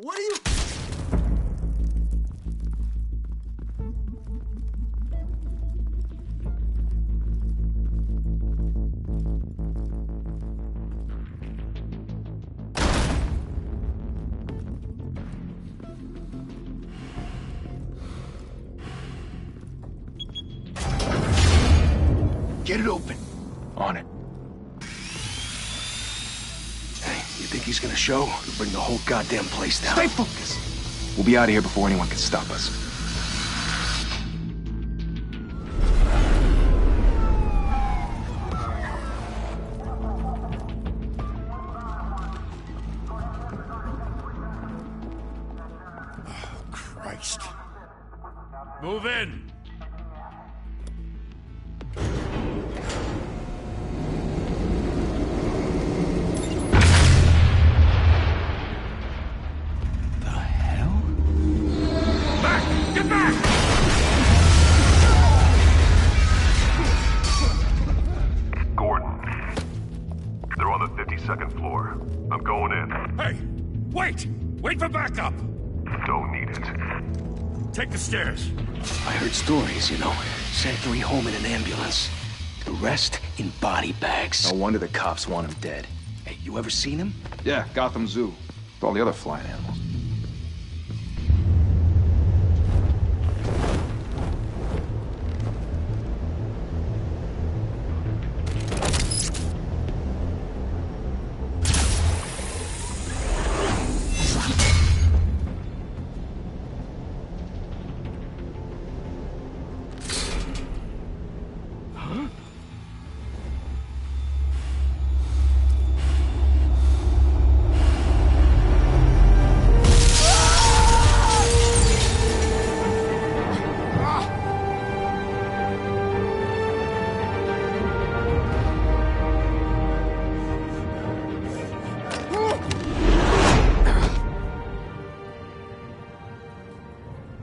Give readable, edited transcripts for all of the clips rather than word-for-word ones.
What are you... Get it open. On it. Hey, you think he's gonna show? He'll bring the whole goddamn place down. Stay focused. We'll be out of here before anyone can stop us. Oh, Christ. Move in! Second floor. I'm going in. Hey! Wait! Wait for backup! Don't need it. Take the stairs. I heard stories, you know. Sent 3 home in an ambulance. The rest in body bags. No wonder the cops want him dead. Hey, you ever seen him? Yeah, Gotham Zoo. With all the other flying animals.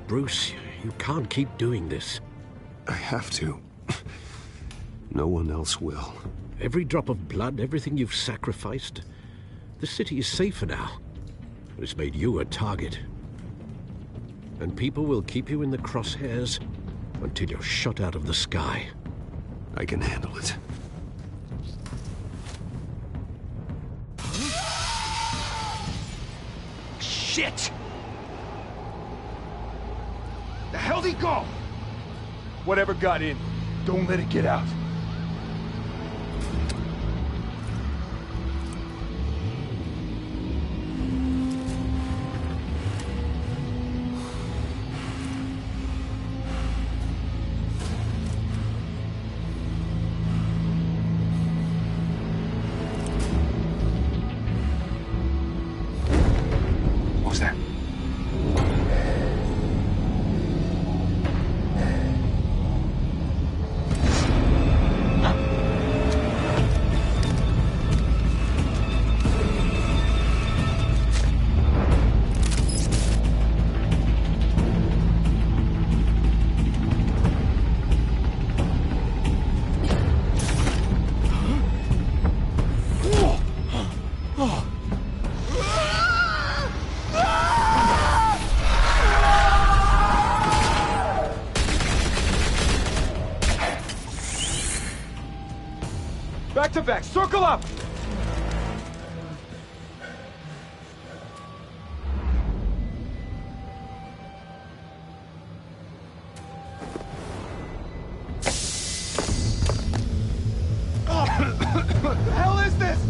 Bruce, you can't keep doing this. I have to. No one else will. Every drop of blood, everything you've sacrificed. The city is safer now. But it's made you a target. And people will keep you in the crosshairs until you're shot out of the sky. I can handle it. Shit! The hell'd he go? Whatever got in, don't let it get out. What was that? Back to back, circle up! What the hell is this?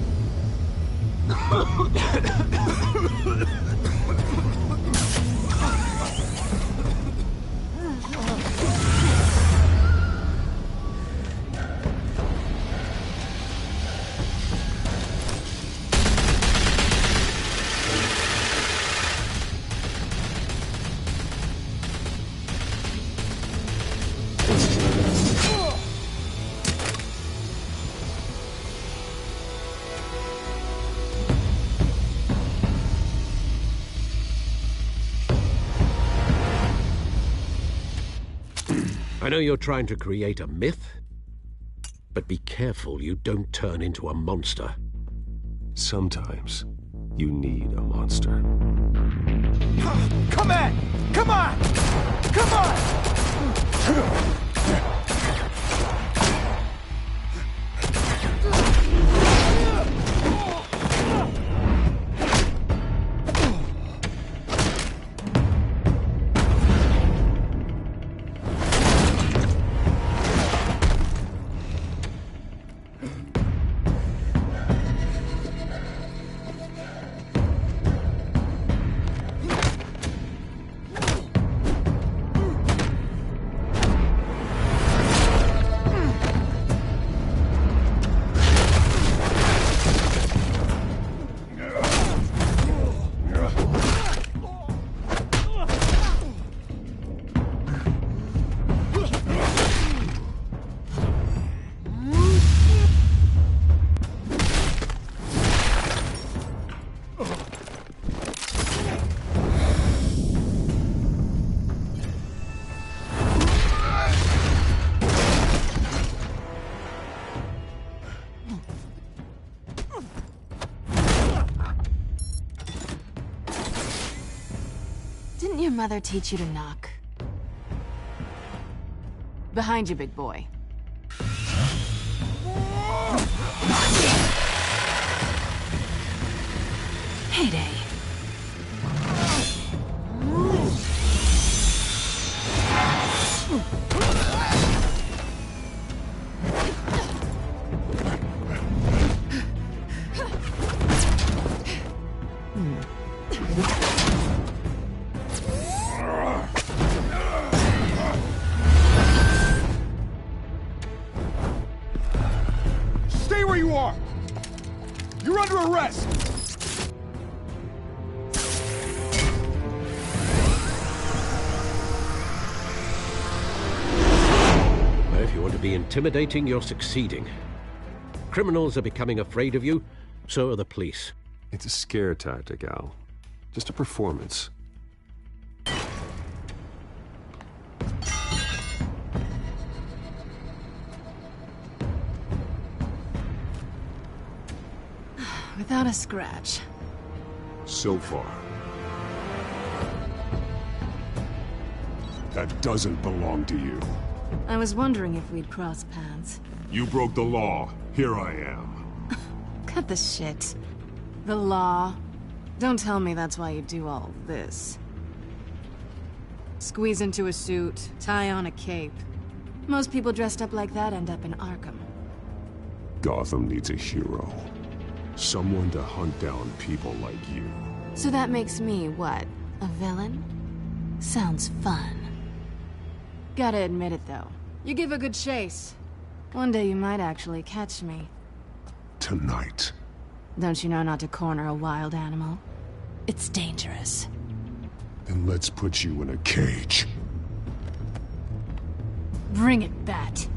I know you're trying to create a myth, but be careful you don't turn into a monster. Sometimes You need a monster. Come on! Come on! Come on! Didn't your mother teach you to knock? Behind you, big boy. Heyday. Stay where you are! You're under arrest! If you want to be intimidating, you're succeeding. Criminals are becoming afraid of you, so are the police. It's a scare tactic, Al. Just a performance. Without a scratch. So far. That doesn't belong to you. I was wondering if we'd cross paths. You broke the law. Here I am. Cut the shit. The law. Don't tell me that's why you do all this. Squeeze into a suit, tie on a cape. Most people dressed up like that end up in Arkham. Gotham needs a hero. Someone to hunt down people like you. So that makes me, what, a villain? Sounds fun. Gotta admit it, though. You give a good chase. One day you might actually catch me. Tonight. Don't you know not to corner a wild animal? It's dangerous. Then let's put you in a cage. Bring it, Bat.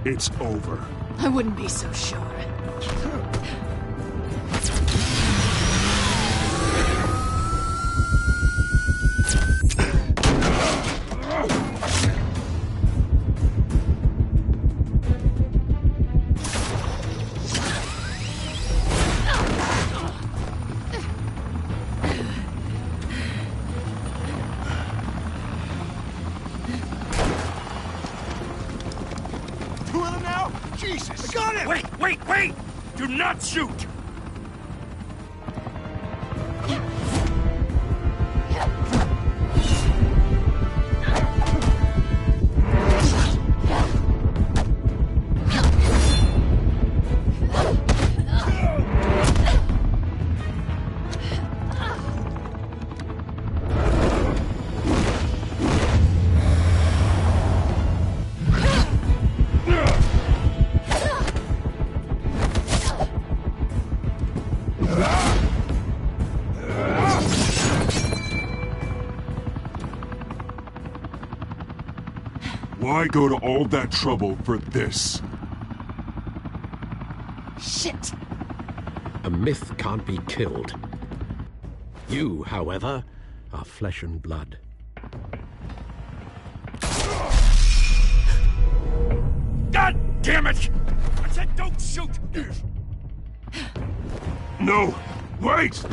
It's over. I wouldn't be so sure. Wait, wait! Do not shoot! Why go to all that trouble for this? Shit! A myth can't be killed. You, however, are flesh and blood. God damn it! I said don't shoot! No! Wait!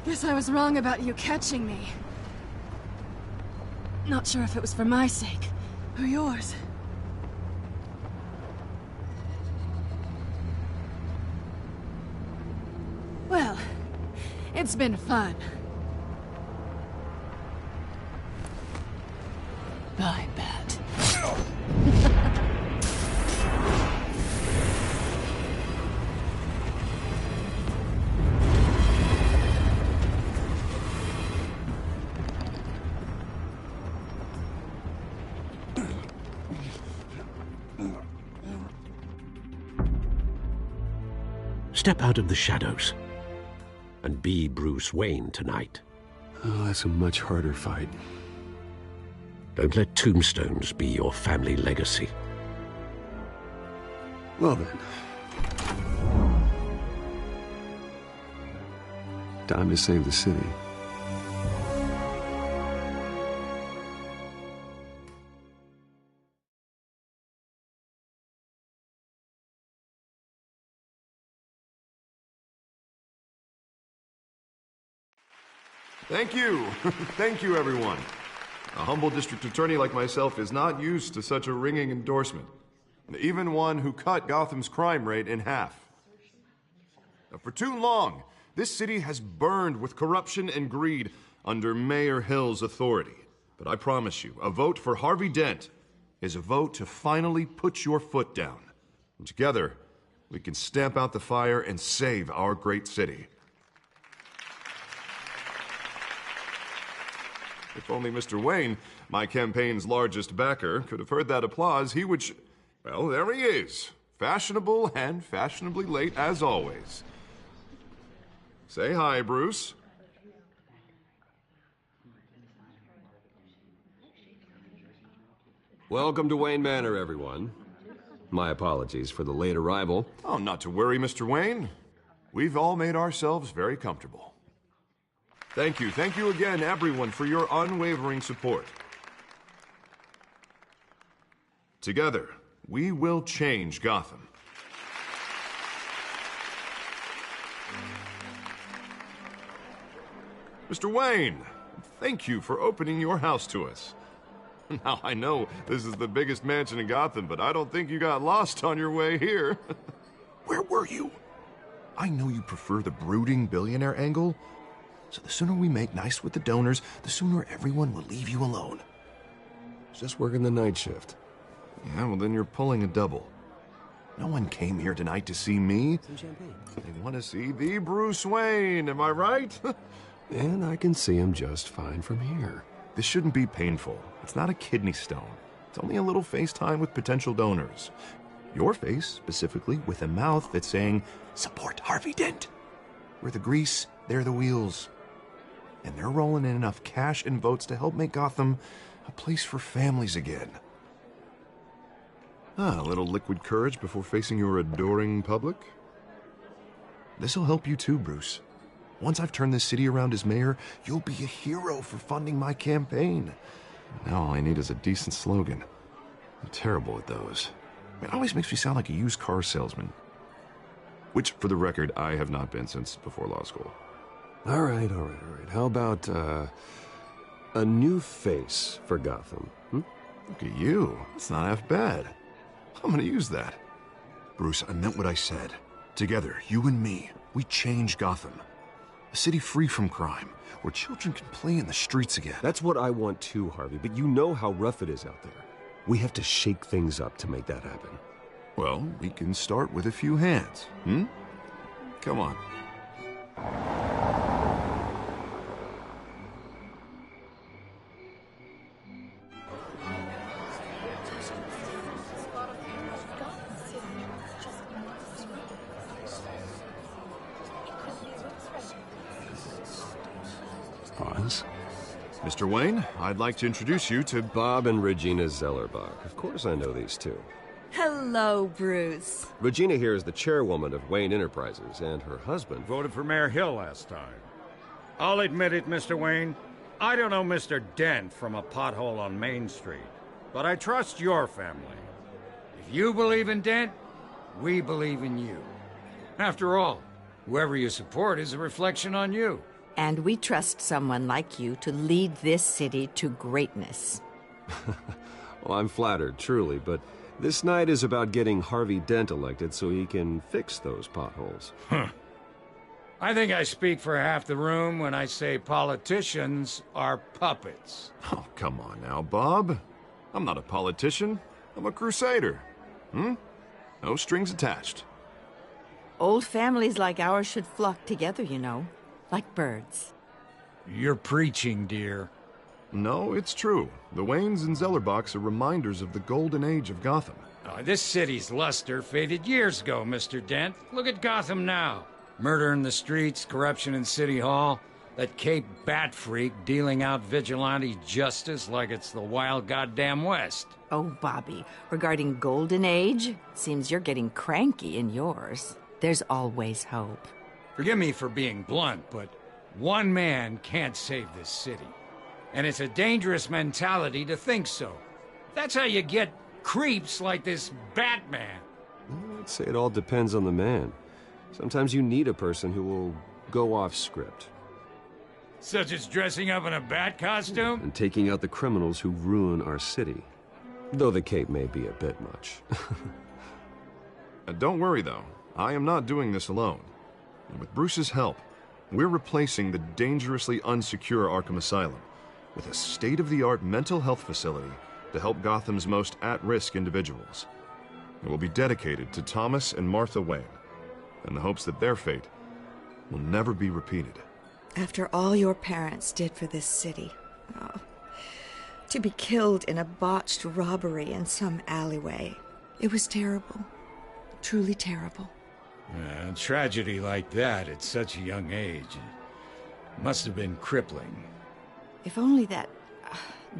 Guess I was wrong about you catching me. Not sure if it was for my sake, or yours. Well, it's been fun. I bet. Step out of the shadows and be Bruce Wayne tonight. Oh, that's a much harder fight. Don't let tombstones be your family legacy. Well then. Time to save the city. Thank you. Thank you, everyone. A humble district attorney like myself is not used to such a ringing endorsement. Even one who cut Gotham's crime rate in half. Now, for too long, this city has burned with corruption and greed under Mayor Hill's authority. But I promise you, a vote for Harvey Dent is a vote to finally put your foot down. And together, we can stamp out the fire and save our great city. If only Mr. Wayne, my campaign's largest backer, could have heard that applause, he would well, there he is. Fashionable and fashionably late as always. Say hi, Bruce. Welcome to Wayne Manor, everyone. My apologies for the late arrival. Oh, not to worry, Mr. Wayne. We've all made ourselves very comfortable. Thank you again, everyone, for your unwavering support. Together, we will change Gotham. Mr. Wayne, thank you for opening your house to us. Now, I know this is the biggest mansion in Gotham, but I don't think you got lost on your way here. Where were you? I know you prefer the brooding billionaire angle, so the sooner we make nice with the donors, the sooner everyone will leave you alone. Just working the night shift. Yeah, well then you're pulling a double. No one came here tonight to see me. Some champagne. They want to see the Bruce Wayne, am I right? And I can see him just fine from here. This shouldn't be painful. It's not a kidney stone. It's only a little FaceTime with potential donors. Your face, specifically, with a mouth that's saying, support Harvey Dent. We're the grease, they're the wheels. And they're rolling in enough cash and votes to help make Gotham a place for families again. A little liquid courage before facing your adoring public. This'll help you too, Bruce. Once I've turned this city around as mayor, you'll be a hero for funding my campaign. Now all I need is a decent slogan. I'm terrible at those. It always makes me sound like a used car salesman. Which, for the record, I have not been since before law school. All right. How about, a new face for Gotham? Look at you. That's not half bad. I'm gonna use that. Bruce, I meant what I said. Together, you and me, we change Gotham. A city free from crime, where children can play in the streets again. That's what I want too, Harvey, but you know how rough it is out there. We have to shake things up to make that happen. Well, we can start with a few hands, Come on. Pause. Mr. Wayne, I'd like to introduce you to Bob and Regina Zellerbach. Of course I know these two. Hello, Bruce. Regina here is the chairwoman of Wayne Enterprises, and her husband Voted for Mayor Hill last time. I'll admit it, Mr. Wayne. I don't know Mr. Dent from a pothole on Main Street, but I trust your family. If you believe in Dent, we believe in you. After all, whoever you support is a reflection on you. And we trust someone like you to lead this city to greatness. Well, I'm flattered, truly, but this night is about getting Harvey Dent elected so he can fix those potholes. I think I speak for half the room when I say politicians are puppets. Oh, come on now, Bob. I'm not a politician. I'm a crusader. No strings attached. Old families like ours should flock together, you know, like birds. You're preaching, dear. No, it's true. The Waynes and Zellerbachs are reminders of the golden age of Gotham. This city's luster faded years ago, Mr. Dent. Look at Gotham now. Murder in the streets, corruption in City Hall, that Cape Bat freak dealing out vigilante justice like it's the wild goddamn West. Oh, Bobby, regarding Golden Age, seems you're getting cranky in yours. There's always hope. Forgive me for being blunt, but one man can't save this city. And it's a dangerous mentality to think so. That's how you get creeps like this Batman. I'd say it all depends on the man. Sometimes you need a person who will go off script. Such as dressing up in a bat costume? And taking out the criminals who ruin our city. Though the cape may be a bit much. Don't worry, though. I am not doing this alone. And with Bruce's help, we're replacing the dangerously unsecure Arkham Asylum with a state-of-the-art mental health facility to help Gotham's most at-risk individuals. It will be dedicated to Thomas and Martha Wayne, in the hopes that their fate will never be repeated. After all your parents did for this city, to be killed in a botched robbery in some alleyway, it was terrible. Truly terrible. A tragedy like that at such a young age must have been crippling. If only that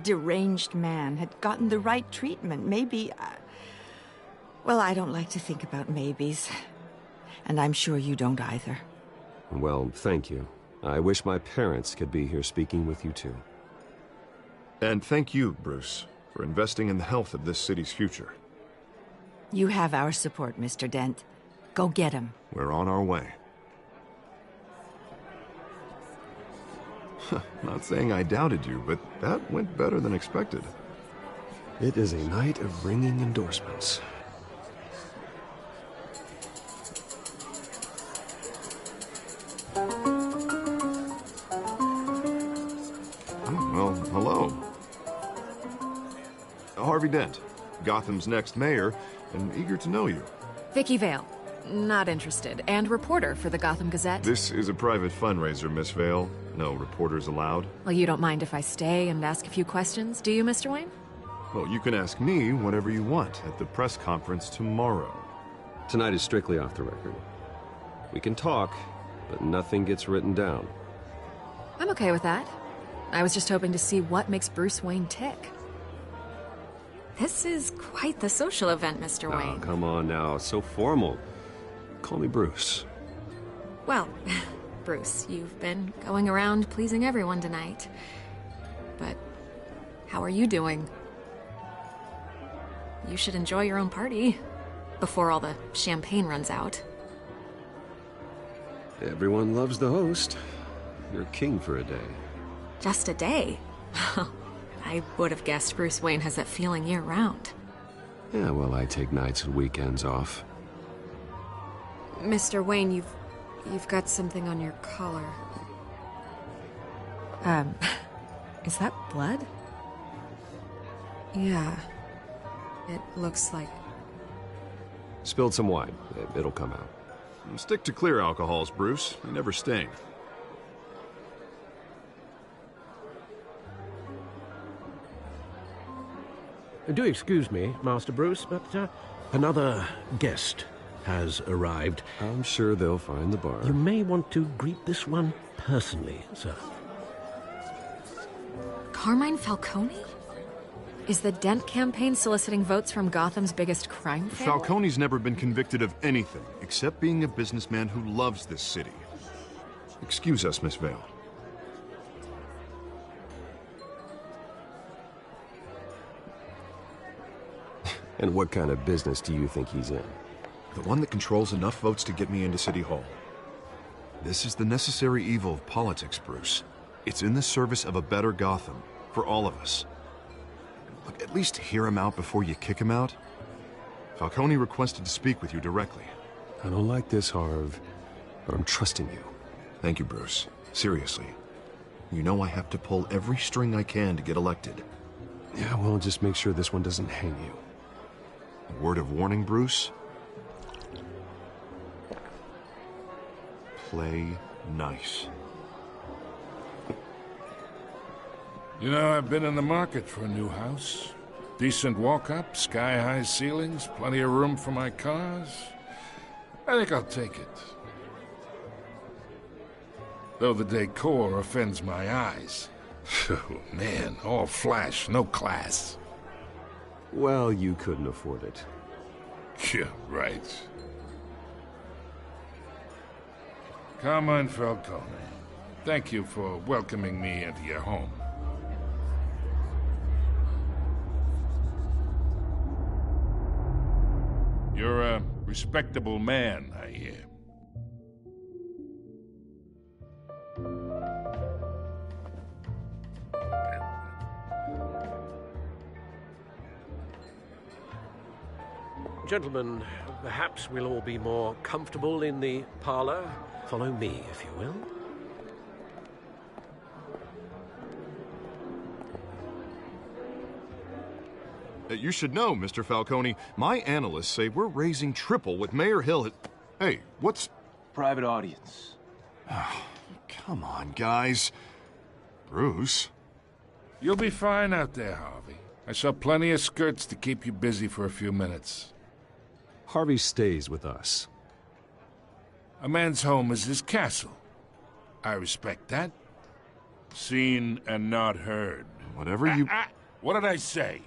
deranged man had gotten the right treatment, maybe... well, I don't like to think about maybes. And I'm sure you don't either. Well, thank you. I wish my parents could be here speaking with you too. And thank you, Bruce, for investing in the health of this city's future. You have our support, Mr. Dent. Go get him. We're on our way. Not saying I doubted you, but that went better than expected. It is a night of ringing endorsements. Well, hello. Harvey Dent, Gotham's next mayor, and eager to know you. Vicky Vale. Not interested. And reporter for the Gotham Gazette. This is a private fundraiser, Miss Vale. No reporters allowed. Well, you don't mind if I stay and ask a few questions, do you, Mr. Wayne? Well, you can ask me whatever you want at the press conference tomorrow. Tonight is strictly off the record. We can talk, but nothing gets written down. I'm okay with that. I was just hoping to see what makes Bruce Wayne tick. This is quite the social event, Mr. Wayne. Oh, come on now. So formal. Call me Bruce. Well, Bruce, you've been going around pleasing everyone tonight. But how are you doing? You should enjoy your own party before all the champagne runs out. Everyone loves the host. You're king for a day. Just a day? I would have guessed Bruce Wayne has that feeling year-round. Yeah, well, I take nights and weekends off. Mr. Wayne, you've got something on your collar. Is that blood? Yeah. It looks like... Spilled some wine. It'll come out. Stick to clear alcohols, Bruce. They never stain. Do excuse me, Master Bruce, but another guest has arrived. I'm sure they'll find the bar. You may want to greet this one personally, sir. Carmine Falcone? Is the Dent campaign soliciting votes from Gotham's biggest crime family? Falcone's never been convicted of anything, except being a businessman who loves this city. Excuse us, Miss Vale. And what kind of business do you think he's in? The one that controls enough votes to get me into City Hall. This is the necessary evil of politics, Bruce. It's in the service of a better Gotham, for all of us. Look, at least hear him out before you kick him out. Falcone requested to speak with you directly. I don't like this, Harv, but I'm trusting you. Thank you, Bruce. Seriously. You know I have to pull every string I can to get elected. Yeah, well, just make sure this one doesn't hang you. A word of warning, Bruce? Play nice. You know, I've been in the market for a new house. Decent walk-up, sky-high ceilings, plenty of room for my cars. I think I'll take it. Though the decor offends my eyes. Oh, man, all flash, no class. Well, you couldn't afford it. Yeah, right. Carmine Falcone, thank you for welcoming me into your home. You're a respectable man, I hear. Gentlemen, perhaps we'll all be more comfortable in the parlor. Follow me, if you will. You should know, Mr. Falcone, my analysts say we're raising triple what Mayor Hill. Hey, what's... Private audience. Oh, come on, guys. Bruce? You'll be fine out there, Harvey. I saw plenty of skirts to keep you busy for a few minutes. Harvey stays with us. A man's home is his castle. I respect that. Seen and not heard. Whatever you... What did I say?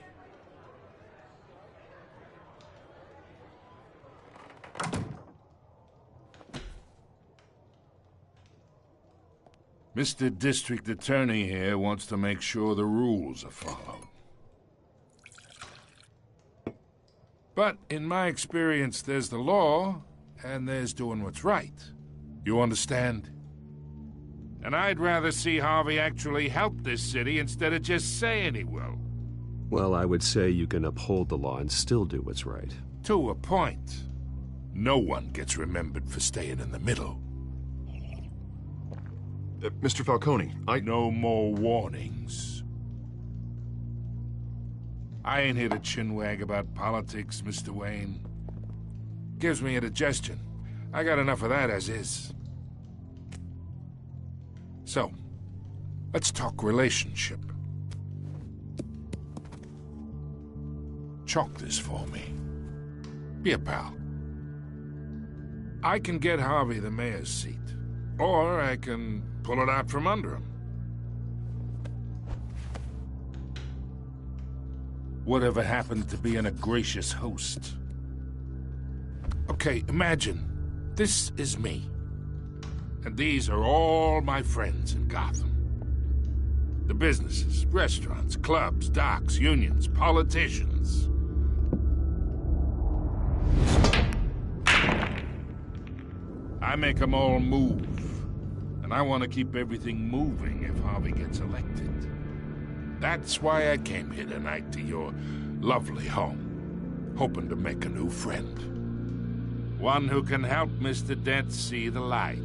Mr. District Attorney here wants to make sure the rules are followed. But in my experience, there's the law, and there's doing what's right. You understand? And I'd rather see Harvey actually help this city instead of just saying he will. Well, I would say you can uphold the law and still do what's right. To a point. No one gets remembered for staying in the middle. Mr. Falcone, No more warnings. I ain't here to chinwag about politics, Mr. Wayne. Gives me indigestion. I got enough of that as is. So, let's talk relationship. Chalk this for me. Be a pal. I can get Harvey the mayor's seat, or I can pull it out from under him. Whatever happened to being a gracious host? Okay, imagine, this is me. And these are all my friends in Gotham. The businesses, restaurants, clubs, docks, unions, politicians. I make them all move. And I want to keep everything moving if Harvey gets elected. That's why I came here tonight to your lovely home, hoping to make a new friend. One who can help Mr. Dent see the light,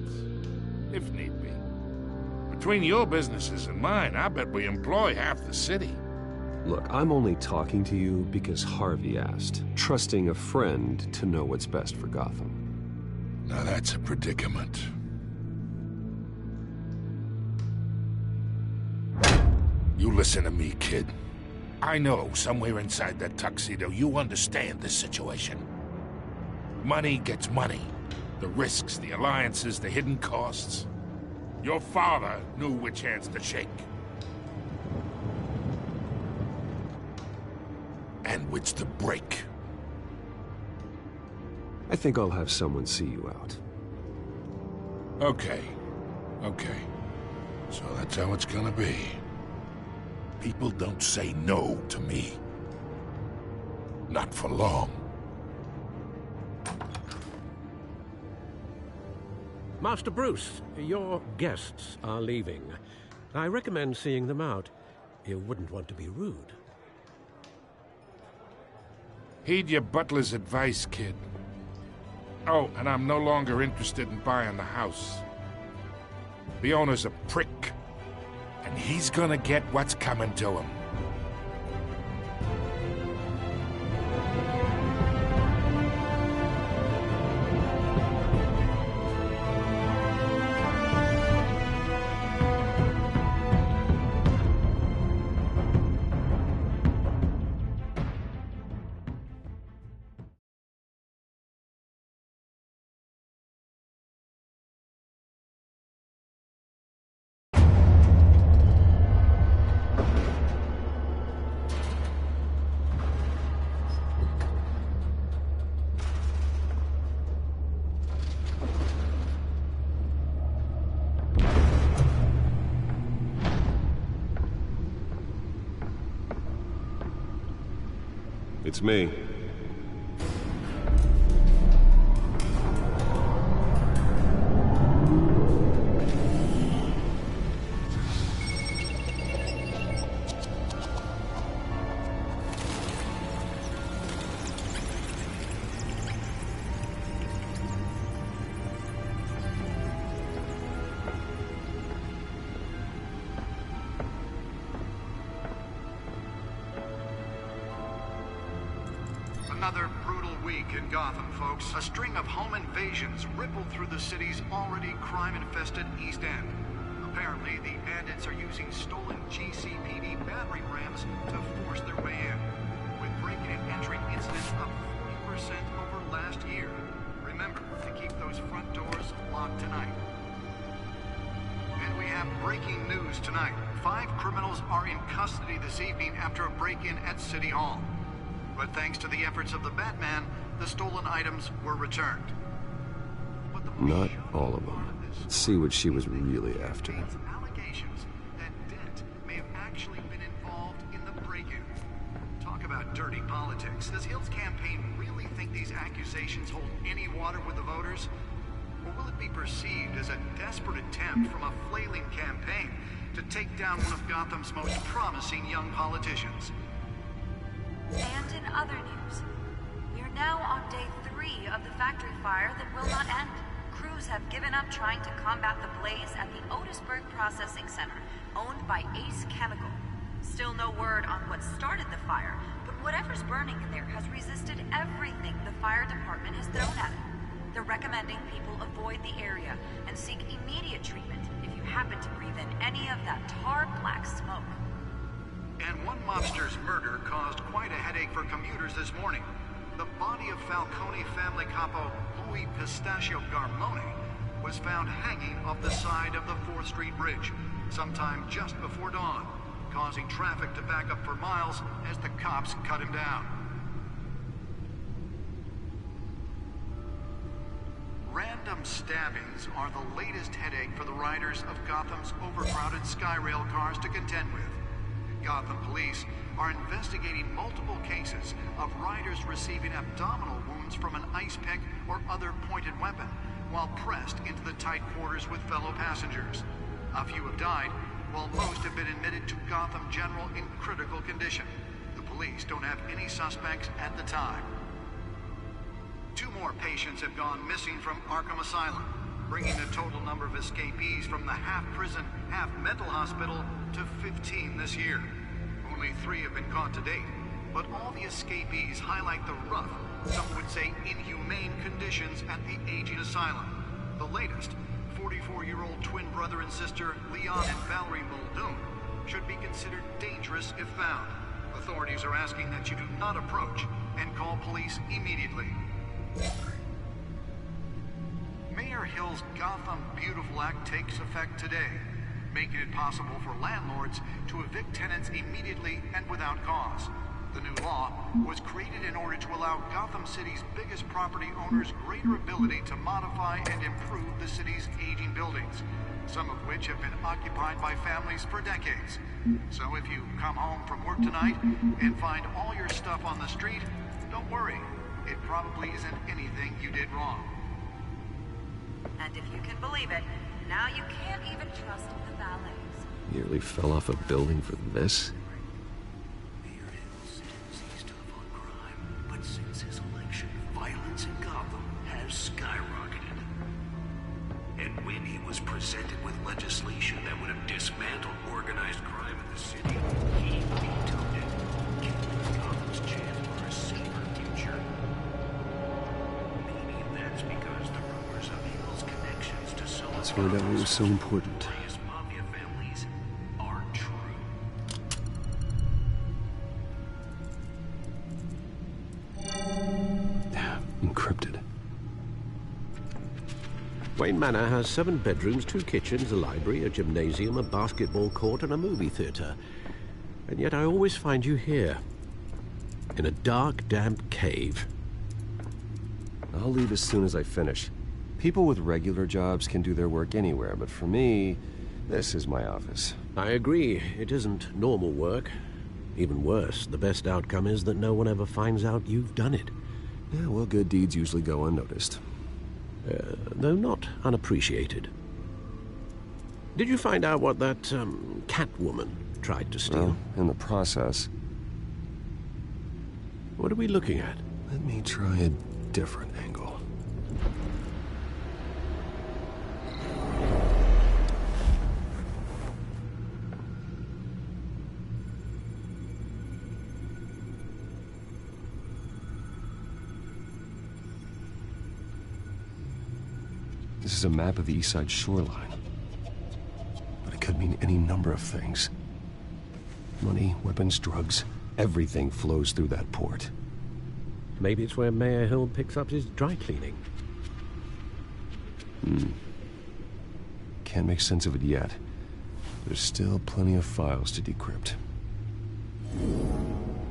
if need be. Between your businesses and mine, I bet we employ half the city. Look, I'm only talking to you because Harvey asked, trusting a friend to know what's best for Gotham. Now that's a predicament. You listen to me, kid. I know somewhere inside that tuxedo you understand this situation. Money gets money. The risks, the alliances, the hidden costs. Your father knew which hands to shake. And which to break. I think I'll have someone see you out. Okay. Okay. So that's how it's gonna be. People don't say no to me. Not for long. Master Bruce, your guests are leaving. I recommend seeing them out. You wouldn't want to be rude. Heed your butler's advice, kid. Oh, and I'm no longer interested in buying the house. The owner's a prick. And he's gonna get what's coming to him. It's me. Another brutal week in Gotham, folks. A string of home invasions rippled through the city's already crime-infested East End. Apparently, the bandits are using stolen GCPD battering rams to force their way in, with breaking and entering incidents up 40% over last year. Remember to keep those front doors locked tonight. And we have breaking news tonight. 5 criminals are in custody this evening after a break-in at City Hall. But thanks to the efforts of the Batman, the stolen items were returned. Not all of them. Let's see what she was really after. Allegations that Dent may have actually been involved in the break-in. Talk about dirty politics. Does Hill's campaign really think these accusations hold any water with the voters? Or will it be perceived as a desperate attempt from a flailing campaign to take down one of Gotham's most promising young politicians? And in other news, we are now on day 3 of the factory fire that will not end. Crews have given up trying to combat the blaze at the Otisburg Processing Center, owned by Ace Chemical. Still no word on what started the fire, but whatever's burning in there has resisted everything the fire department has thrown at it. They're recommending people avoid the area and seek immediate treatment if you happen to breathe in any of that tar black smoke. And one mobster's murder caused quite a headache for commuters this morning. The body of Falcone family capo Louis Pistachio Garmone was found hanging off the side of the 4th Street Bridge sometime just before dawn, causing traffic to back up for miles as the cops cut him down. Random stabbings are the latest headache for the riders of Gotham's overcrowded Skyrail cars to contend with. Gotham police are investigating multiple cases of riders receiving abdominal wounds from an ice pick or other pointed weapon while pressed into the tight quarters with fellow passengers. A few have died, while most have been admitted to Gotham General in critical condition. The police don't have any suspects at the time. 2 more patients have gone missing from Arkham Asylum, bringing the total number of escapees from the half-prison, half-mental hospital to 15 this year. Only 3 have been caught to date, but all the escapees highlight the rough, some would say inhumane conditions at the aging asylum. The latest, 44-year-old twin brother and sister Leon and Valerie Muldoon, should be considered dangerous if found. Authorities are asking that you do not approach and call police immediately. Mayor Hill's Gotham Beautiful Act takes effect today, making it possible for landlords to evict tenants immediately and without cause. The new law was created in order to allow Gotham City's biggest property owners greater ability to modify and improve the city's aging buildings, some of which have been occupied by families for decades. So if you come home from work tonight and find all your stuff on the street, don't worry. It probably isn't anything you did wrong. And if you can believe it, now you can't even trust the valets. Nearly fell off a building for this? Mayor Hill seized up on crime, but since his election, violence in Gotham has skyrocketed. And when he was presented with legislation that would have dismantled organized crime in the city, he vetoed it, killing Gotham's chance for a safer future. Maybe that's because the rumors of Hill's connections to some Let's find out what was so important. mafia families are true. Encrypted. Wayne Manor has 7 bedrooms, 2 kitchens, a library, a gymnasium, a basketball court, and a movie theater. And yet I always find you here, in a dark, damp cave. I'll leave as soon as I finish. People with regular jobs can do their work anywhere, but for me, this is my office. I agree. It isn't normal work. Even worse, the best outcome is that no one ever finds out you've done it. Yeah, well, good deeds usually go unnoticed. Though not unappreciated. Did you find out what that, Catwoman tried to steal? Well, in the process. What are we looking at? Let me try a different angle. This is a map of the East Side shoreline. But it could mean any number of things. Money, weapons, drugs, everything flows through that port. Maybe it's where Mayor Hill picks up his dry cleaning. Can't make sense of it yet. There's still plenty of files to decrypt.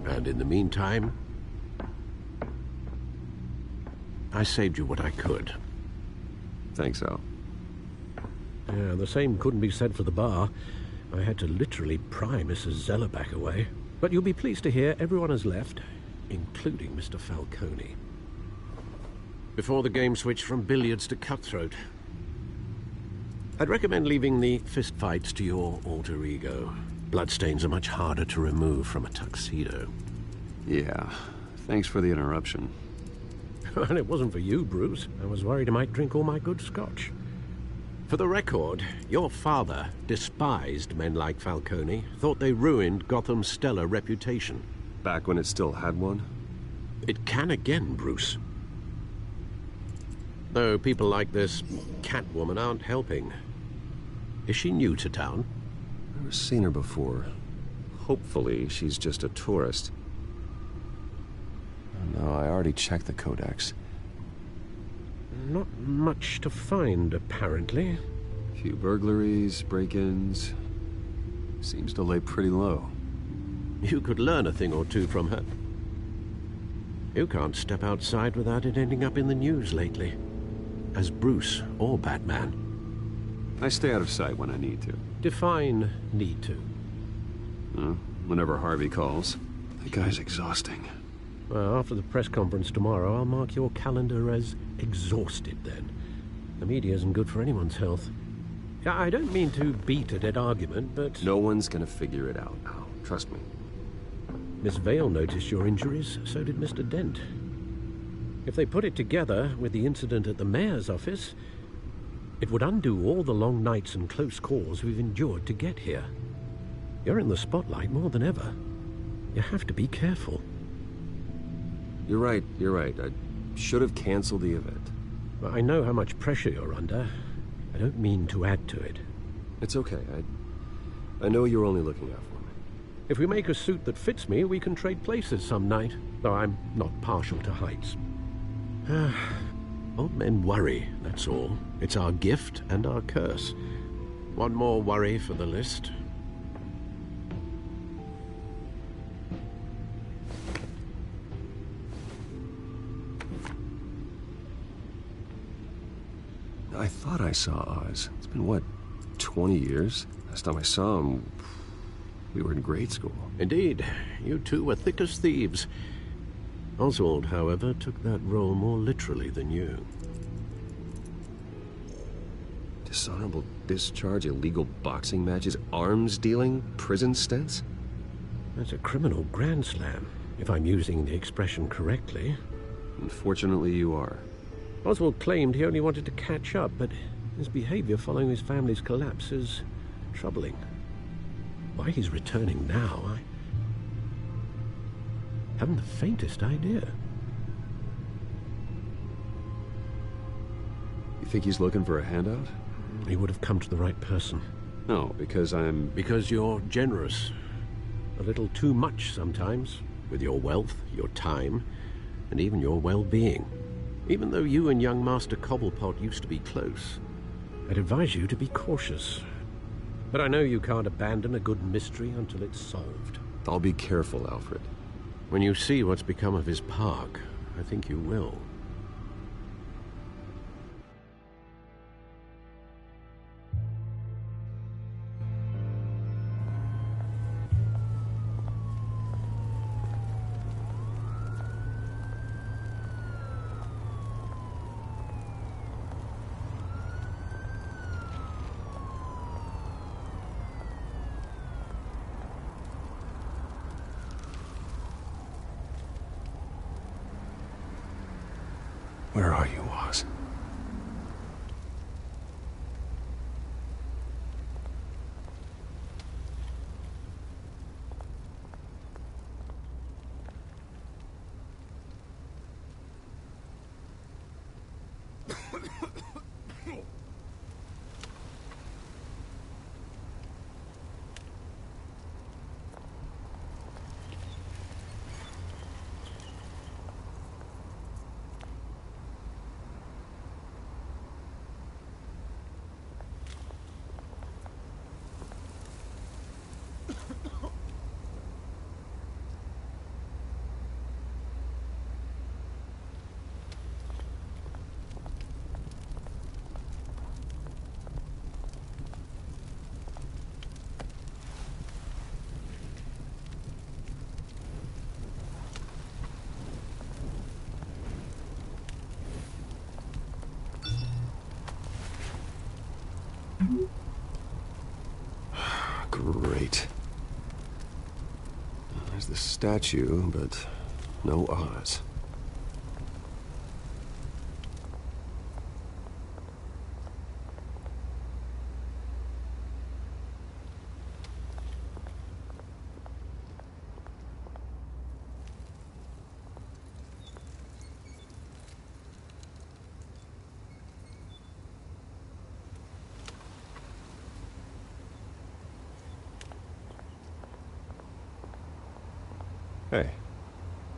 And in the meantime, I saved you what I could. Thanks, Al. Yeah, the same couldn't be said for the bar. I had to literally pry Mrs. Zeller back away. But you'll be pleased to hear everyone has left, including Mr. Falcone. Before the game switched from billiards to cutthroat. I'd recommend leaving the fistfights to your alter ego. Bloodstains are much harder to remove from a tuxedo. Yeah, thanks for the interruption. And it wasn't for you, Bruce. I was worried I might drink all my good scotch. For the record, your father despised men like Falcone, thought they ruined Gotham's stellar reputation. Back when it still had one? It can again, Bruce. Though people like this Catwoman aren't helping. Is she new to town? Never seen her before. Hopefully, she's just a tourist. No, I already checked the codex. Not much to find, apparently. A few burglaries, break-ins. Seems to lay pretty low. You could learn a thing or two from her. You can't step outside without it ending up in the news lately. As Bruce or Batman. I stay out of sight when I need to. Define need to. Whenever Harvey calls. That guy's exhausting. Well, after the press conference tomorrow, I'll mark your calendar as exhausted then. The media isn't good for anyone's health. I don't mean to beat a dead argument, but... No one's gonna figure it out, Al. Trust me. Miss Vale noticed your injuries, so did Mr. Dent. If they put it together with the incident at the mayor's office, it would undo all the long nights and close calls we've endured to get here. You're in the spotlight more than ever. You have to be careful. You're right. I should have canceled the event. Well, I know how much pressure you're under. I don't mean to add to it. It's okay. I know you're only looking out for me. If we make a suit that fits me, we can trade places some night, though I'm not partial to heights. Old men worry, that's all. It's our gift and our curse. One more worry for the list. I thought I saw Oz. It's been, what, 20 years? Last time I saw him, we were in grade school. Indeed. You two were thick as thieves. Oswald, however, took that role more literally than you. Dishonorable discharge, illegal boxing matches, arms dealing, prison stints? That's a criminal grand slam, if I'm using the expression correctly. Unfortunately, you are. Oswald claimed he only wanted to catch up, but his behavior following his family's collapse is troubling. Why he's returning now, I haven't the faintest idea. You think he's looking for a handout? He would have come to the right person. No, because I'm... Because you're generous. A little too much sometimes, with your wealth, your time, and even your well-being. Even though you and young Master Cobblepot used to be close, I'd advise you to be cautious. But I know you can't abandon a good mystery until it's solved. I'll be careful, Alfred. When you see what's become of his park, I think you will. Where are you, Oz? Great. There's the statue, but no Oz.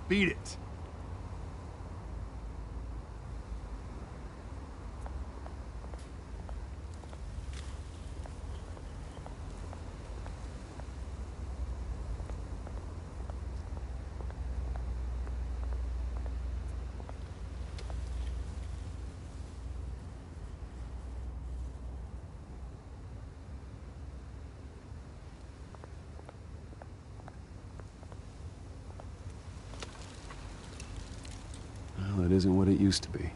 Beat it. Well, it isn't what it used to be.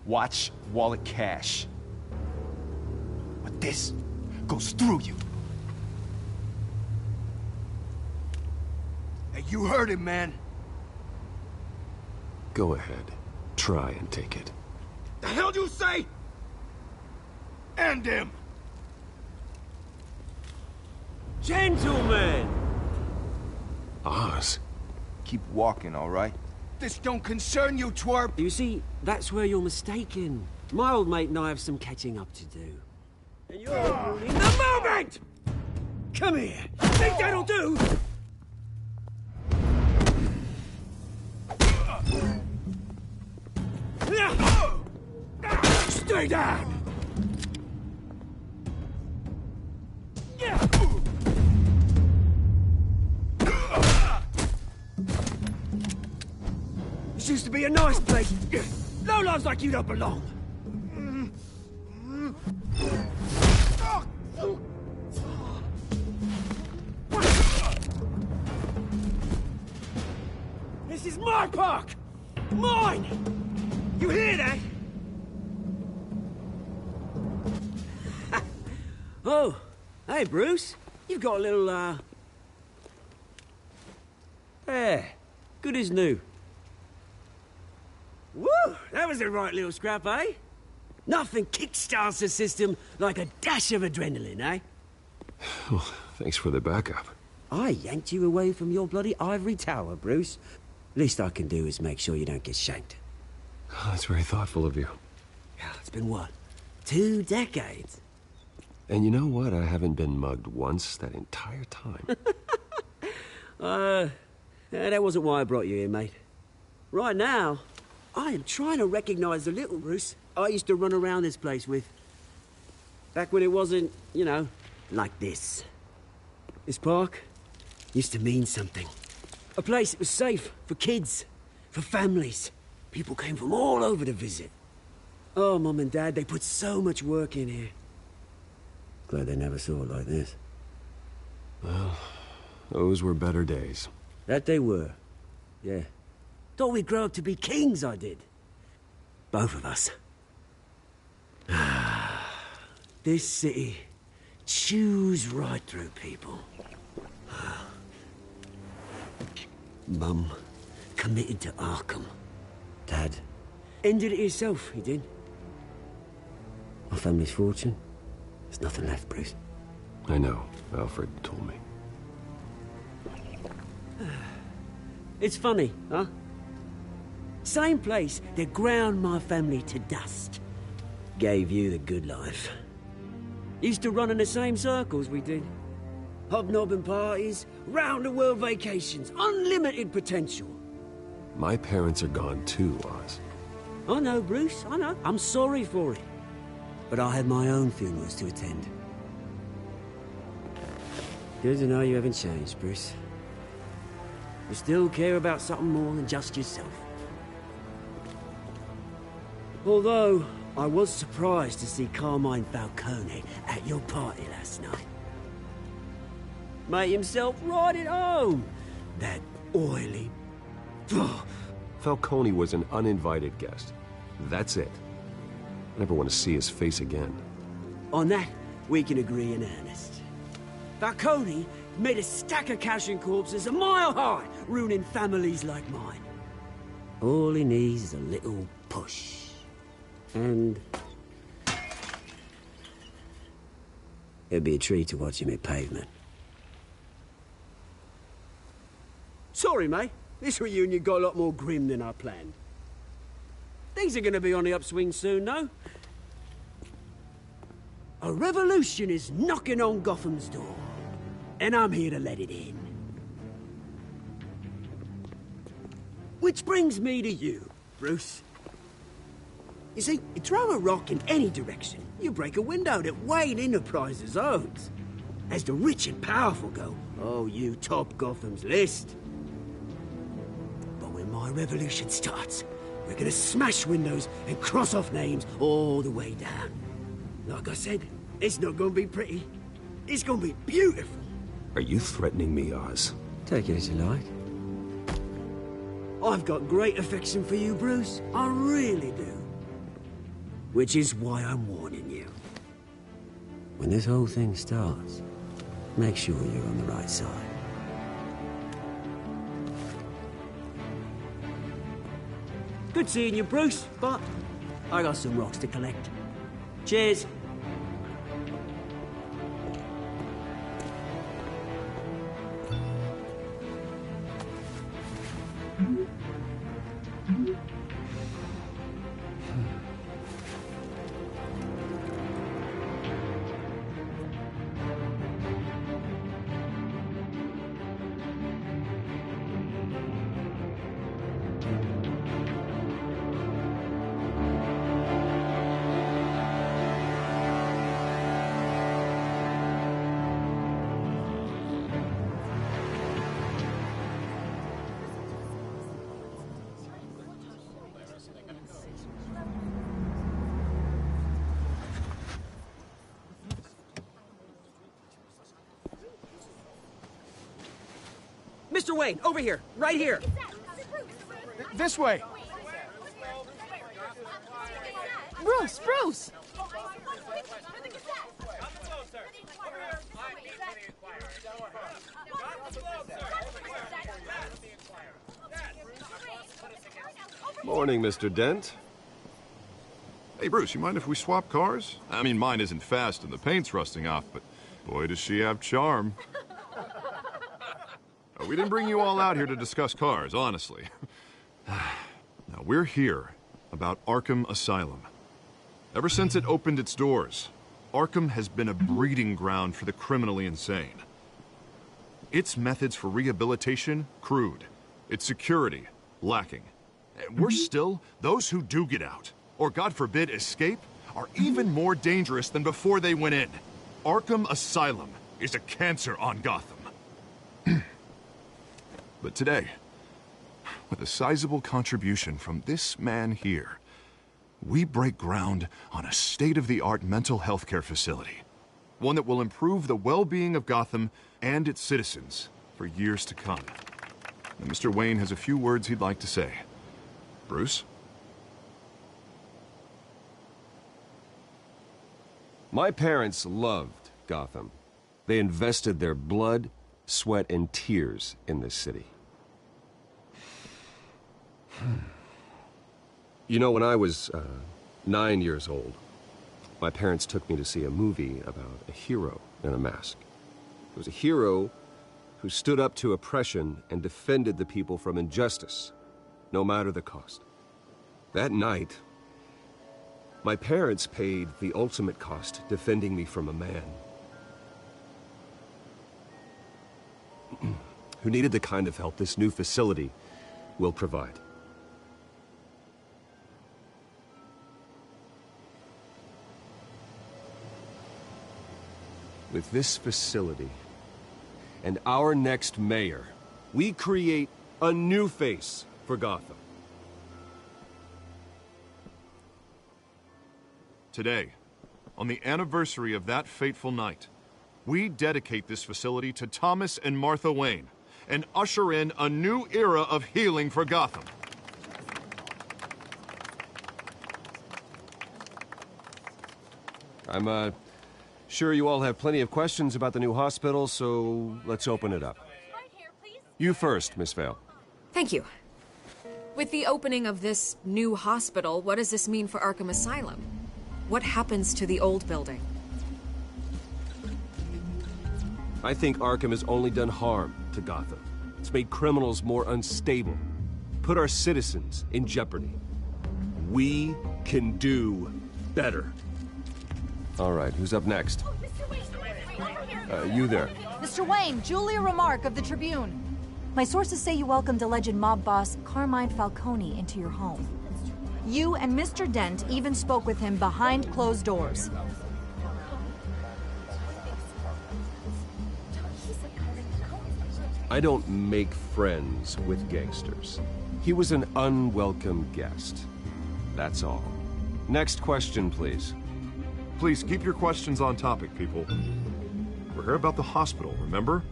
Watch wallet cash. But this goes through you. Hey, you heard him, man. Go ahead. Try and take it. The hell do you say? End him! Gentlemen! Oz. Keep walking, all right? This don't concern you, twerp! You see, that's where you're mistaken. My old mate and I have some catching up to do. And you're ruining the moment! Come here! Think that'll do? Stay down! This used to be a nice place. No lives like you don't belong. This is my park! Mine! You hear that? Oh, hey, Bruce. You've got a little, Yeah, good as new. Woo! That was a right little scrap, eh? Nothing kickstarts the system like a dash of adrenaline, eh? Well, thanks for the backup. I yanked you away from your bloody ivory tower, Bruce. Least I can do is make sure you don't get shanked. Oh, that's very thoughtful of you. Yeah, it's been what? 2 decades? And you know what? I haven't been mugged once that entire time. That wasn't why I brought you here, mate. Right now, I am trying to recognize the little Bruce I used to run around this place with. Back when it wasn't, you know, like this. This park used to mean something. A place that was safe for kids, for families. People came from all over to visit. Oh, Mum and Dad, they put so much work in here. Glad they never saw it like this. Well, those were better days. That they were. Yeah. Thought we'd grow up to be kings, I did. Both of us. This city chews right through people. Mum committed to Arkham. Dad ended it himself, he did. My family's fortune. There's nothing left, Bruce. I know. Alfred told me. It's funny, huh? Same place that ground my family to dust. Gave you the good life. Used to run in the same circles we did. Hobnobbing parties, round-the-world vacations, unlimited potential. My parents are gone too, Oz. I know, Bruce, I know. I'm sorry for it. But I had my own funerals to attend. Good to know you haven't changed, Bruce. You still care about something more than just yourself. Although, I was surprised to see Carmine Falcone at your party last night. Made himself right at home. That oily... Falcone was an uninvited guest. That's it. I never want to see his face again. On that, we can agree in earnest. Falcone made a stack of cash and corpses a mile high, ruining families like mine. All he needs is a little push. And... it'd be a treat to watch him hit pavement. Sorry, mate. This reunion got a lot more grim than I planned. Things are gonna be on the upswing soon, though. A revolution is knocking on Gotham's door. And I'm here to let it in. Which brings me to you, Bruce. You see, you throw a rock in any direction, you break a window that Wayne Enterprises owns. As the rich and powerful go, oh, you top Gotham's list. But when my revolution starts, we're gonna smash windows and cross off names all the way down. Like I said, it's not gonna be pretty. It's gonna be beautiful. Are you threatening me, Oz? Take it as you like. I've got great affection for you, Bruce. I really do. Which is why I'm warning you. When this whole thing starts, make sure you're on the right side. Good seeing you, Bruce, but I got some rocks to collect. Cheers. Mr. Wayne, over here, right here. This way. Bruce, Bruce! Morning, Mr. Dent. Hey, Bruce, you mind if we swap cars? I mean, mine isn't fast and the paint's rusting off, but boy, does she have charm. We didn't bring you all out here to discuss cars, honestly. Now, we're here about Arkham Asylum. Ever since it opened its doors, Arkham has been a breeding ground for the criminally insane. Its methods for rehabilitation, crude. Its security, lacking. And worse still, those who do get out, or God forbid escape, are even more dangerous than before they went in. Arkham Asylum is a cancer on Gotham. But today, with a sizable contribution from this man here, we break ground on a state-of-the-art mental health care facility. One that will improve the well-being of Gotham and its citizens for years to come. And Mr. Wayne has a few words he'd like to say. Bruce? My parents loved Gotham. They invested their blood, sweat, and tears in this city. You know, when I was 9 years old, my parents took me to see a movie about a hero in a mask. It was a hero who stood up to oppression and defended the people from injustice, no matter the cost. That night, my parents paid the ultimate cost defending me from a man who needed the kind of help this new facility will provide. With this facility and our next mayor, we create a new face for Gotham. Today, on the anniversary of that fateful night, we dedicate this facility to Thomas and Martha Wayne and usher in a new era of healing for Gotham. I'm sure you all have plenty of questions about the new hospital, so let's open it up. You first, Miss Vale. Thank you. With the opening of this new hospital, what does this mean for Arkham Asylum? What happens to the old building? I think Arkham has only done harm to Gotham. It's made criminals more unstable, put our citizens in jeopardy. We can do better. All right, who's up next? You there. Mr. Wayne, Julia Remark of the Tribune. My sources say you welcomed alleged mob boss Carmine Falcone into your home. You and Mr. Dent even spoke with him behind closed doors. I don't make friends with gangsters. He was an unwelcome guest. That's all. Next question, please. Please keep your questions on topic, people. We're here about the hospital, remember?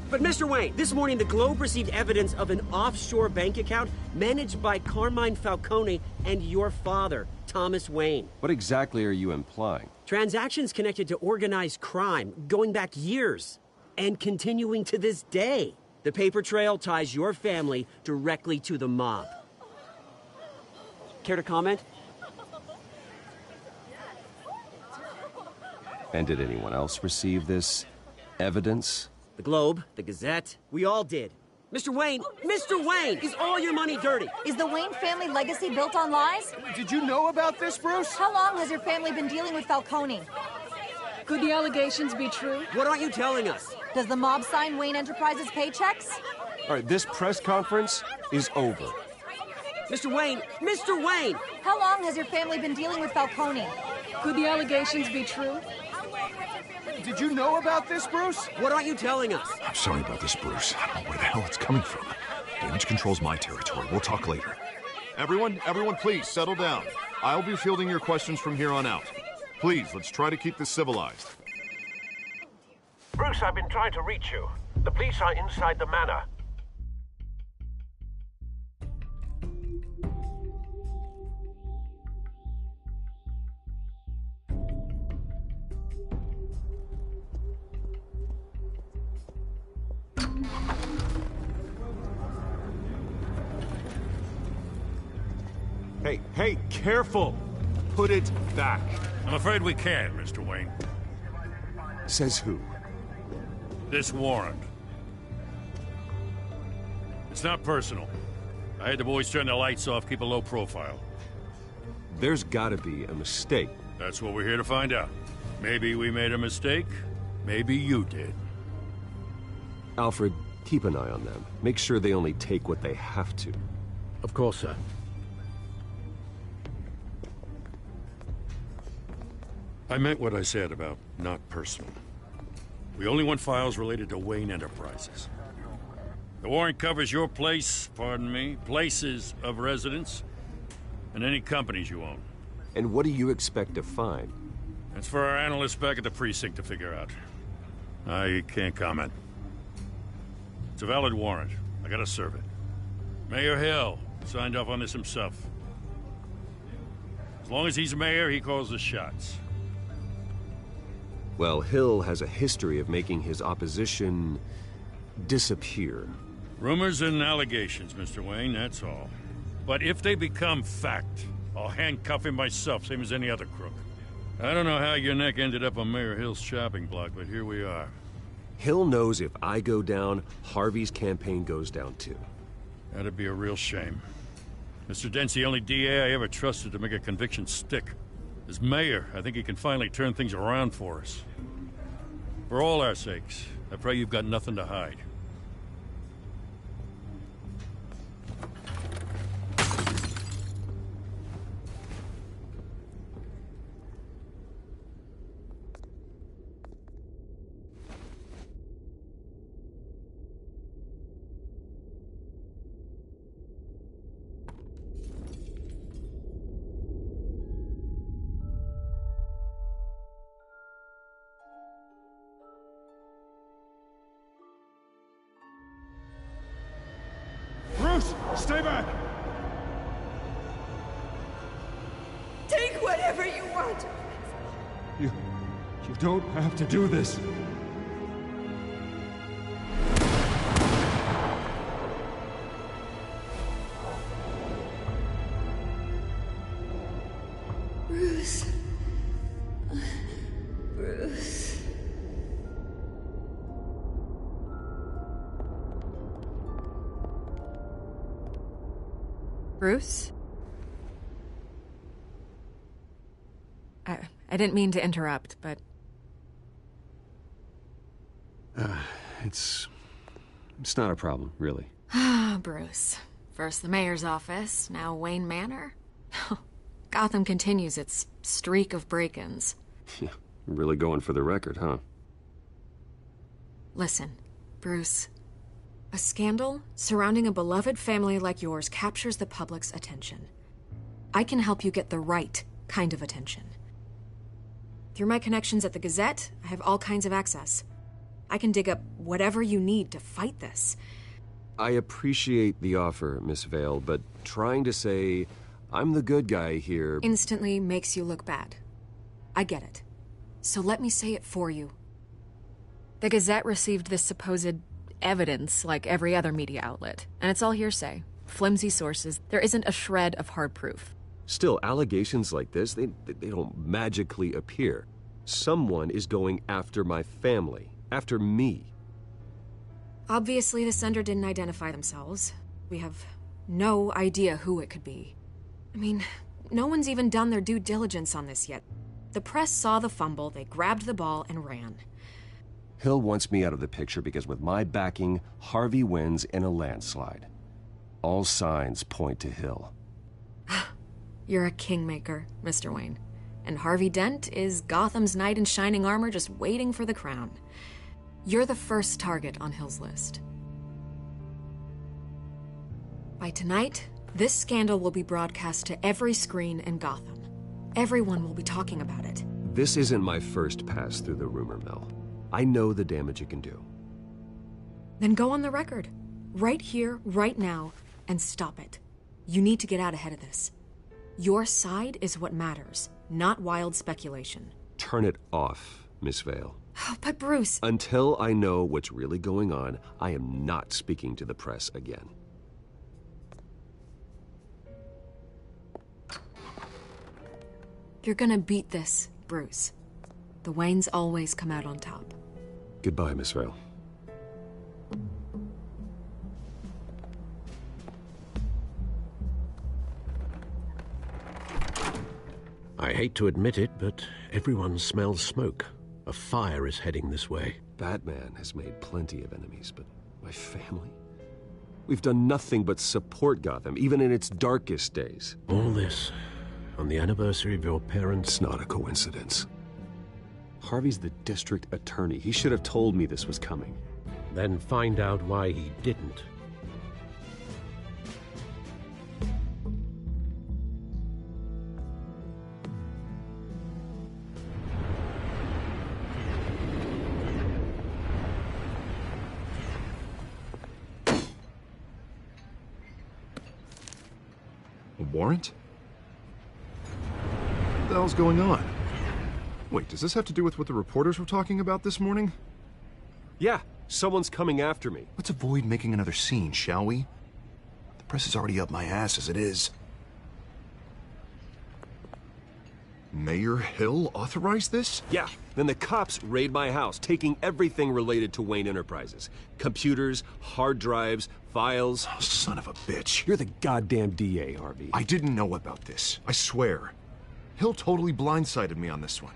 But Mr. Wayne, this morning the Globe received evidence of an offshore bank account managed by Carmine Falcone and your father, Thomas Wayne. What exactly are you implying? Transactions connected to organized crime going back years and continuing to this day. The paper trail ties your family directly to the mob. Care to comment? And did anyone else receive this evidence? The Globe, the Gazette, we all did. Mr. Wayne, is all your money dirty? Is the Wayne family legacy built on lies? Did you know about this, Bruce? How long has your family been dealing with Falcone? Could the allegations be true? What aren't you telling us? Does the mob sign Wayne Enterprises paychecks? All right, this press conference is over. Mr. Wayne! How long has your family been dealing with Falcone? Could the allegations be true? Did you know about this, Bruce? What aren't you telling us? I'm sorry about this, Bruce. I don't know where the hell it's coming from. Damage control's my territory. We'll talk later. Everyone, please, settle down. I'll be fielding your questions from here on out. Please, let's try to keep this civilized. Bruce, I've been trying to reach you. The police are inside the manor. Hey, careful! Put it back. I'm afraid we can't, Mr. Wayne. Says who? This warrant. It's not personal. I had the boys turn the lights off, keep a low profile. There's gotta be a mistake. That's what we're here to find out. Maybe we made a mistake. Maybe you did. Alfred, keep an eye on them. Make sure they only take what they have to. Of course, sir. I meant what I said about not personal. We only want files related to Wayne Enterprises. The warrant covers your place, pardon me, places of residence, and any companies you own. And what do you expect to find? That's for our analysts back at the precinct to figure out. I can't comment. It's a valid warrant. I gotta serve it. Mayor Hill signed off on this himself. As long as he's mayor, he calls the shots. Well, Hill has a history of making his opposition disappear. Rumors and allegations, Mr. Wayne, that's all. But if they become fact, I'll handcuff him myself, same as any other crook. I don't know how your neck ended up on Mayor Hill's shopping block, but here we are. Hill knows if I go down, Harvey's campaign goes down too. That'd be a real shame. Mr. Dent's the only DA I ever trusted to make a conviction stick. As mayor, I think he can finally turn things around for us. For all our sakes, I pray you've got nothing to hide. Bruce, stay back! Take whatever you want. You don't have to do this. Bruce. Bruce. Bruce? I didn't mean to interrupt, but... It's not a problem, really. Ah, Bruce. First the mayor's office, now Wayne Manor. Gotham continues its streak of break-ins. Yeah, really going for the record, huh? Listen, Bruce. A scandal surrounding a beloved family like yours captures the public's attention. I can help you get the right kind of attention. Through my connections at the Gazette, I have all kinds of access. I can dig up whatever you need to fight this. I appreciate the offer, Miss Vale, but trying to say I'm the good guy here... instantly makes you look bad. I get it. So let me say it for you. The Gazette received this supposed evidence like every other media outlet, and it's all hearsay. Flimsy sources. There isn't a shred of hard proof. Still, allegations like this, they don't magically appear. Someone is going after my family. After me. Obviously, the sender didn't identify themselves. We have no idea who it could be. I mean, no one's even done their due diligence on this yet. The press saw the fumble, they grabbed the ball and ran. Hill wants me out of the picture because with my backing, Harvey wins in a landslide. All signs point to Hill. You're a kingmaker, Mr. Wayne. And Harvey Dent is Gotham's knight in shining armor just waiting for the crown. You're the first target on Hill's list. By tonight, this scandal will be broadcast to every screen in Gotham. Everyone will be talking about it. This isn't my first pass through the rumor mill. I know the damage it can do. Then go on the record. Right here, right now, and stop it. You need to get out ahead of this. Your side is what matters, not wild speculation. Turn it off, Miss Vale. Oh, but Bruce... Until I know what's really going on, I am not speaking to the press again. You're gonna beat this, Bruce. The Waynes always come out on top. Goodbye, Miss Vale. I hate to admit it, but everyone smells smoke. A fire is heading this way. Batman has made plenty of enemies, but my family? We've done nothing but support Gotham, even in its darkest days. All this on the anniversary of your parents'... It's not a coincidence. Harvey's the district attorney. He should have told me this was coming. Then find out why he didn't. A warrant? What the hell's going on? Wait, does this have to do with what the reporters were talking about this morning? Yeah, someone's coming after me. Let's avoid making another scene, shall we? The press is already up my ass as it is. Mayor Hill authorized this? Yeah, then the cops raid my house, taking everything related to Wayne Enterprises. Computers, hard drives, files. Oh, son of a bitch. You're the goddamn DA, Harvey. I didn't know about this. I swear. Hill totally blindsided me on this one.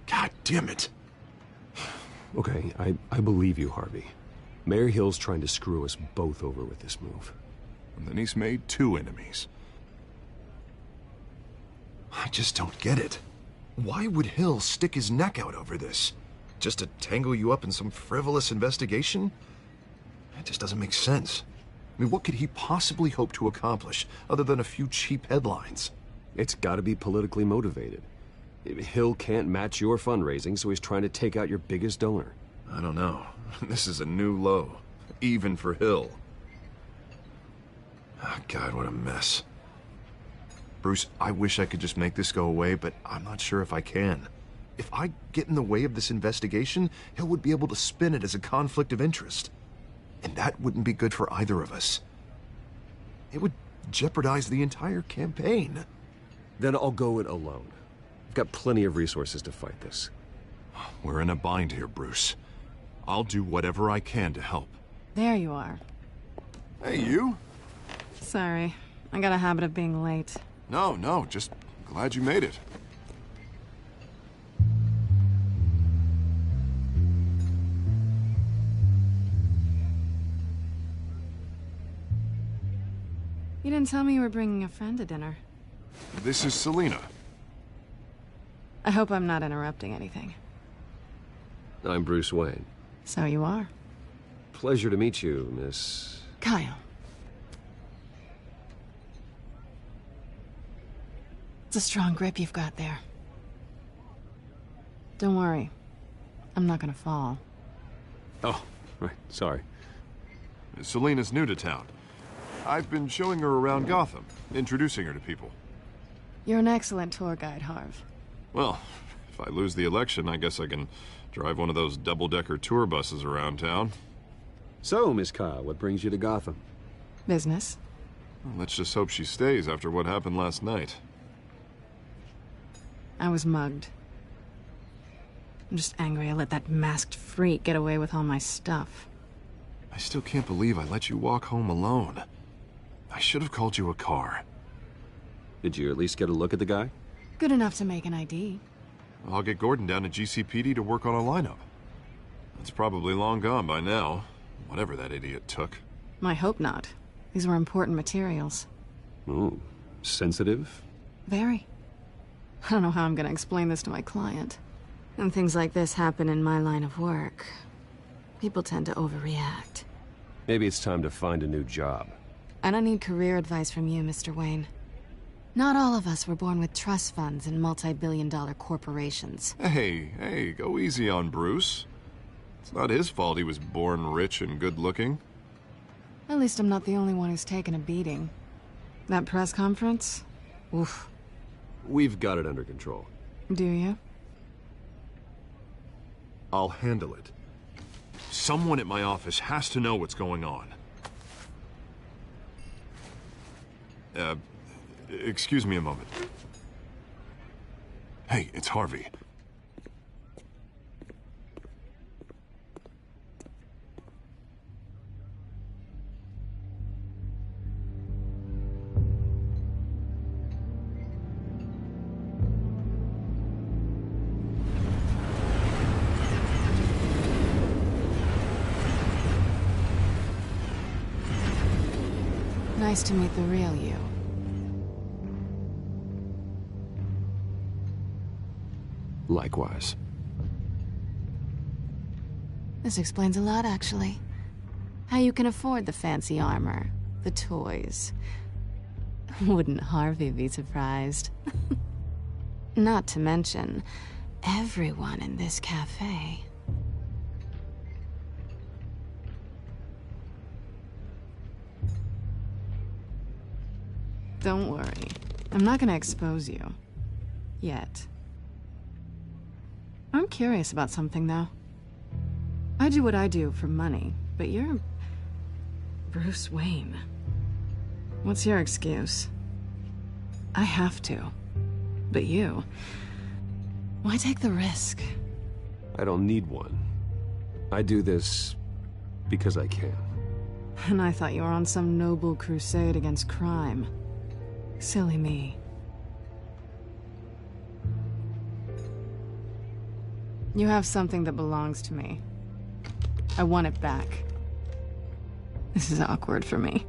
God damn it. Okay, I believe you, Harvey. Mayor Hill's trying to screw us both over with this move. And then he's made two enemies. I just don't get it. Why would Hill stick his neck out over this? Just to tangle you up in some frivolous investigation? It just doesn't make sense. I mean, what could he possibly hope to accomplish other than a few cheap headlines? It's gotta be politically motivated. Hill can't match your fundraising, so he's trying to take out your biggest donor. I don't know. This is a new low. Even for Hill. Oh, God, what a mess. Bruce, I wish I could just make this go away, but I'm not sure if I can. If I get in the way of this investigation, Hill would be able to spin it as a conflict of interest. And that wouldn't be good for either of us. It would jeopardize the entire campaign. Then I'll go it alone. I've got plenty of resources to fight this. We're in a bind here, Bruce. I'll do whatever I can to help. There you are. Hey, you? Sorry. I got a habit of being late. No, just glad you made it. You didn't tell me you were bringing a friend to dinner. This is Selina. I hope I'm not interrupting anything. I'm Bruce Wayne. So you are. Pleasure to meet you, Miss... Kyle. It's a strong grip you've got there. Don't worry. I'm not gonna fall. Oh, right. Sorry. Selina's new to town. I've been showing her around Gotham, introducing her to people. You're an excellent tour guide, Harv. Well, if I lose the election, I guess I can drive one of those double-decker tour buses around town. So, Miss Kyle, what brings you to Gotham? Business. Well, let's just hope she stays after what happened last night. I was mugged. I'm just angry I let that masked freak get away with all my stuff. I still can't believe I let you walk home alone. I should have called you a car. Did you at least get a look at the guy? Good enough to make an ID. I'll get Gordon down to GCPD to work on a lineup. It's probably long gone by now, whatever that idiot took. I hope not. These were important materials. Ooh, sensitive? Very. I don't know how I'm gonna explain this to my client. When things like this happen in my line of work, people tend to overreact. Maybe it's time to find a new job. I don't need career advice from you, Mr. Wayne. Not all of us were born with trust funds and multi-billion-dollar corporations. Hey, go easy on Bruce. It's not his fault he was born rich and good-looking. At least I'm not the only one who's taken a beating. That press conference? Oof. We've got it under control. Do you? I'll handle it. Someone at my office has to know what's going on. Excuse me a moment. Hey, it's Harvey. Nice to meet the real you. Likewise. This explains a lot, actually. How you can afford the fancy armor, the toys. Wouldn't Harvey be surprised? Not to mention, everyone in this cafe. Don't worry. I'm not gonna expose you. Yet. I'm curious about something, though. I do what I do for money, but you're... Bruce Wayne. What's your excuse? I have to. But you... Why take the risk? I don't need one. I do this because I can. And I thought you were on some noble crusade against crime. Silly me. You have something that belongs to me. I want it back. This is awkward for me.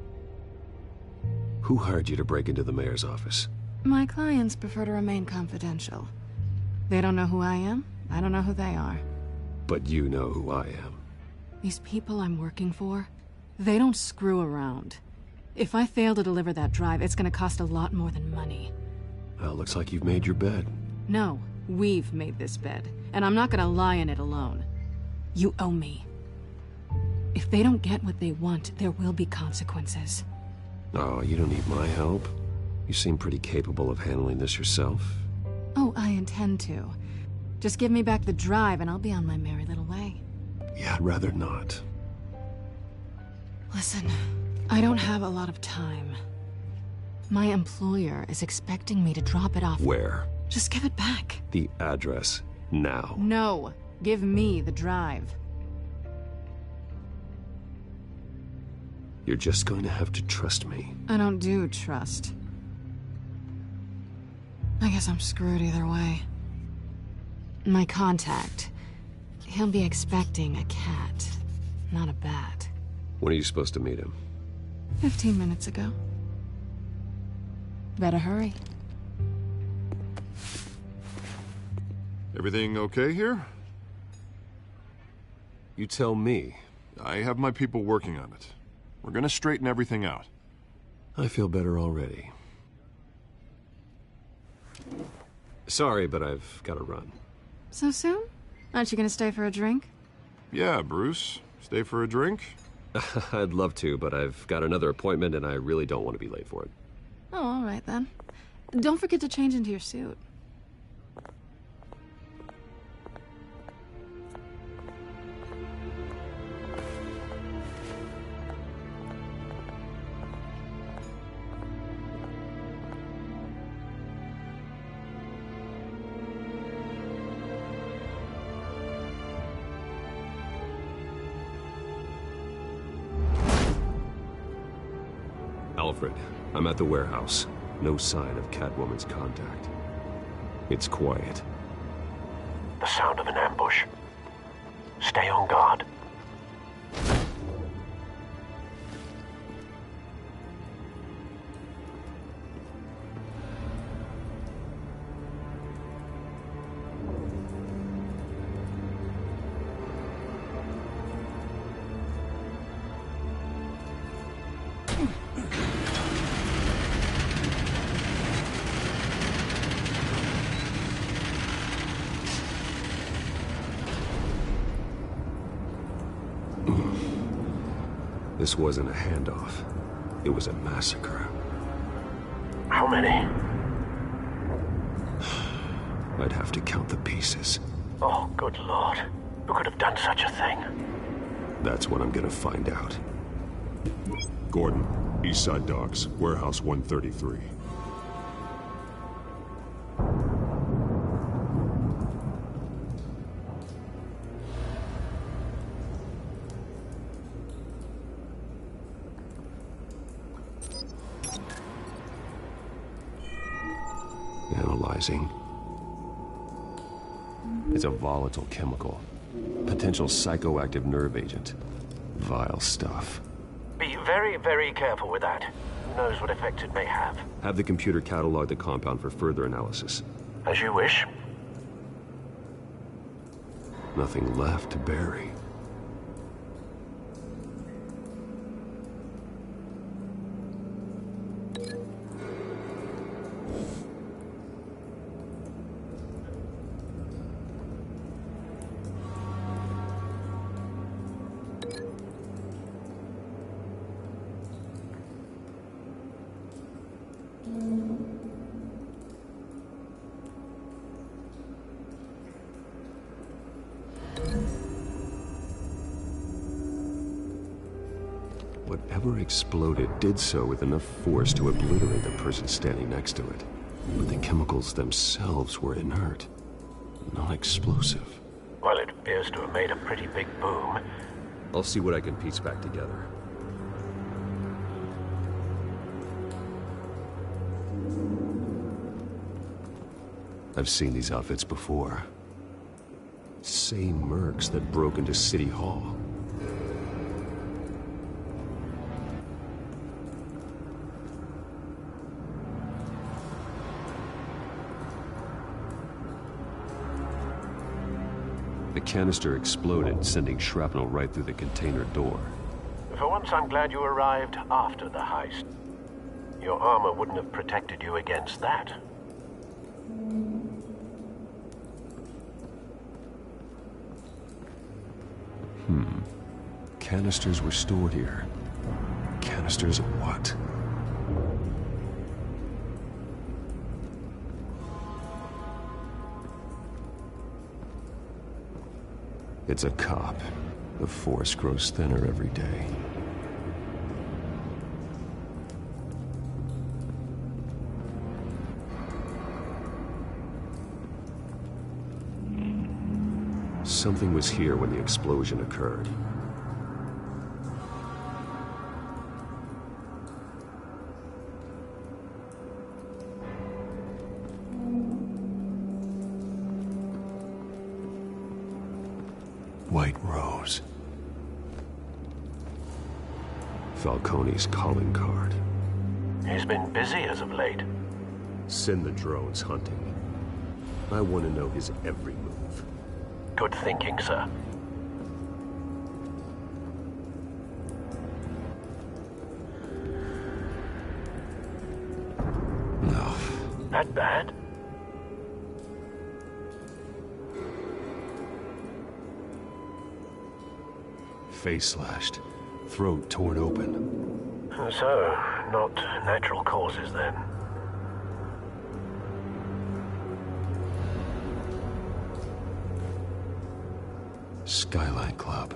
Who hired you to break into the mayor's office? My clients prefer to remain confidential. They don't know who I am. I don't know who they are. But you know who I am. These people I'm working for, they don't screw around. If I fail to deliver that drive, it's gonna cost a lot more than money. Well, looks like you've made your bed. No, we've made this bed, and I'm not gonna lie in it alone. You owe me. If they don't get what they want, there will be consequences. Oh, you don't need my help. You seem pretty capable of handling this yourself. Oh, I intend to. Just give me back the drive and I'll be on my merry little way. Yeah, I'd rather not. Listen, I don't have a lot of time. My employer is expecting me to drop it off. Where? Just give it back. The address, now. No. Give me the drive. You're just going to have to trust me. I don't do trust. I guess I'm screwed either way. My contact. He'll be expecting a cat, not a bat. When are you supposed to meet him? 15 minutes ago. Better hurry. Everything okay here? You tell me. I have my people working on it. We're gonna straighten everything out. I feel better already. Sorry, but I've got to run. So soon? Aren't you gonna stay for a drink? Yeah, Bruce. Stay for a drink? I'd love to, but I've got another appointment and I really don't want to be late for it. Oh, all right then. Don't forget to change into your suit. Alfred, I'm at the warehouse. No sign of Catwoman's contact. It's quiet. The sound of an ambush. Stay on guard. This wasn't a handoff. It was a massacre. How many? I'd have to count the pieces. Oh, good Lord. Who could have done such a thing? That's what I'm gonna find out. Gordon, Eastside Docks, Warehouse 133. Analyzing. It's a volatile chemical. Potential psychoactive nerve agent. Vile stuff. Be very, very careful with that. Who knows what effect it may have. Have the computer catalog the compound for further analysis. As you wish. Nothing left to bury. Whatever exploded did so with enough force to obliterate the person standing next to it. But the chemicals themselves were inert, non-explosive. Well, it appears to have made a pretty big boom. I'll see what I can piece back together. I've seen these outfits before. Same mercs that broke into City Hall. The canister exploded, sending shrapnel right through the container door. For once, I'm glad you arrived after the heist. Your armor wouldn't have protected you against that. Canisters were stored here. Canisters of what? It's a cop. The force grows thinner every day. something was here when the explosion occurred. White Rose. Falcone's calling card. He's been busy as of late. Send the drones hunting. I want to know his every move. Good thinking, sir. No. That bad? Face slashed. Throat torn open. So, not natural causes then. Skyline Club.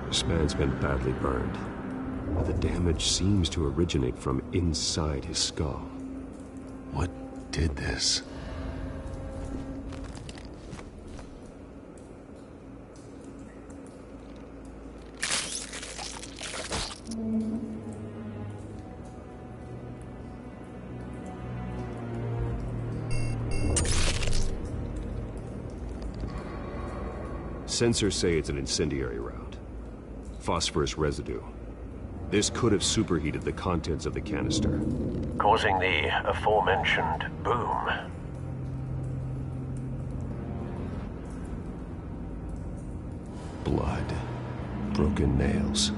This man's been badly burned, but the damage seems to originate from inside his skull. What did this? Sensors say it's an incendiary round. Phosphorus residue. This could have superheated the contents of the canister, causing the aforementioned boom. Blood, broken nails,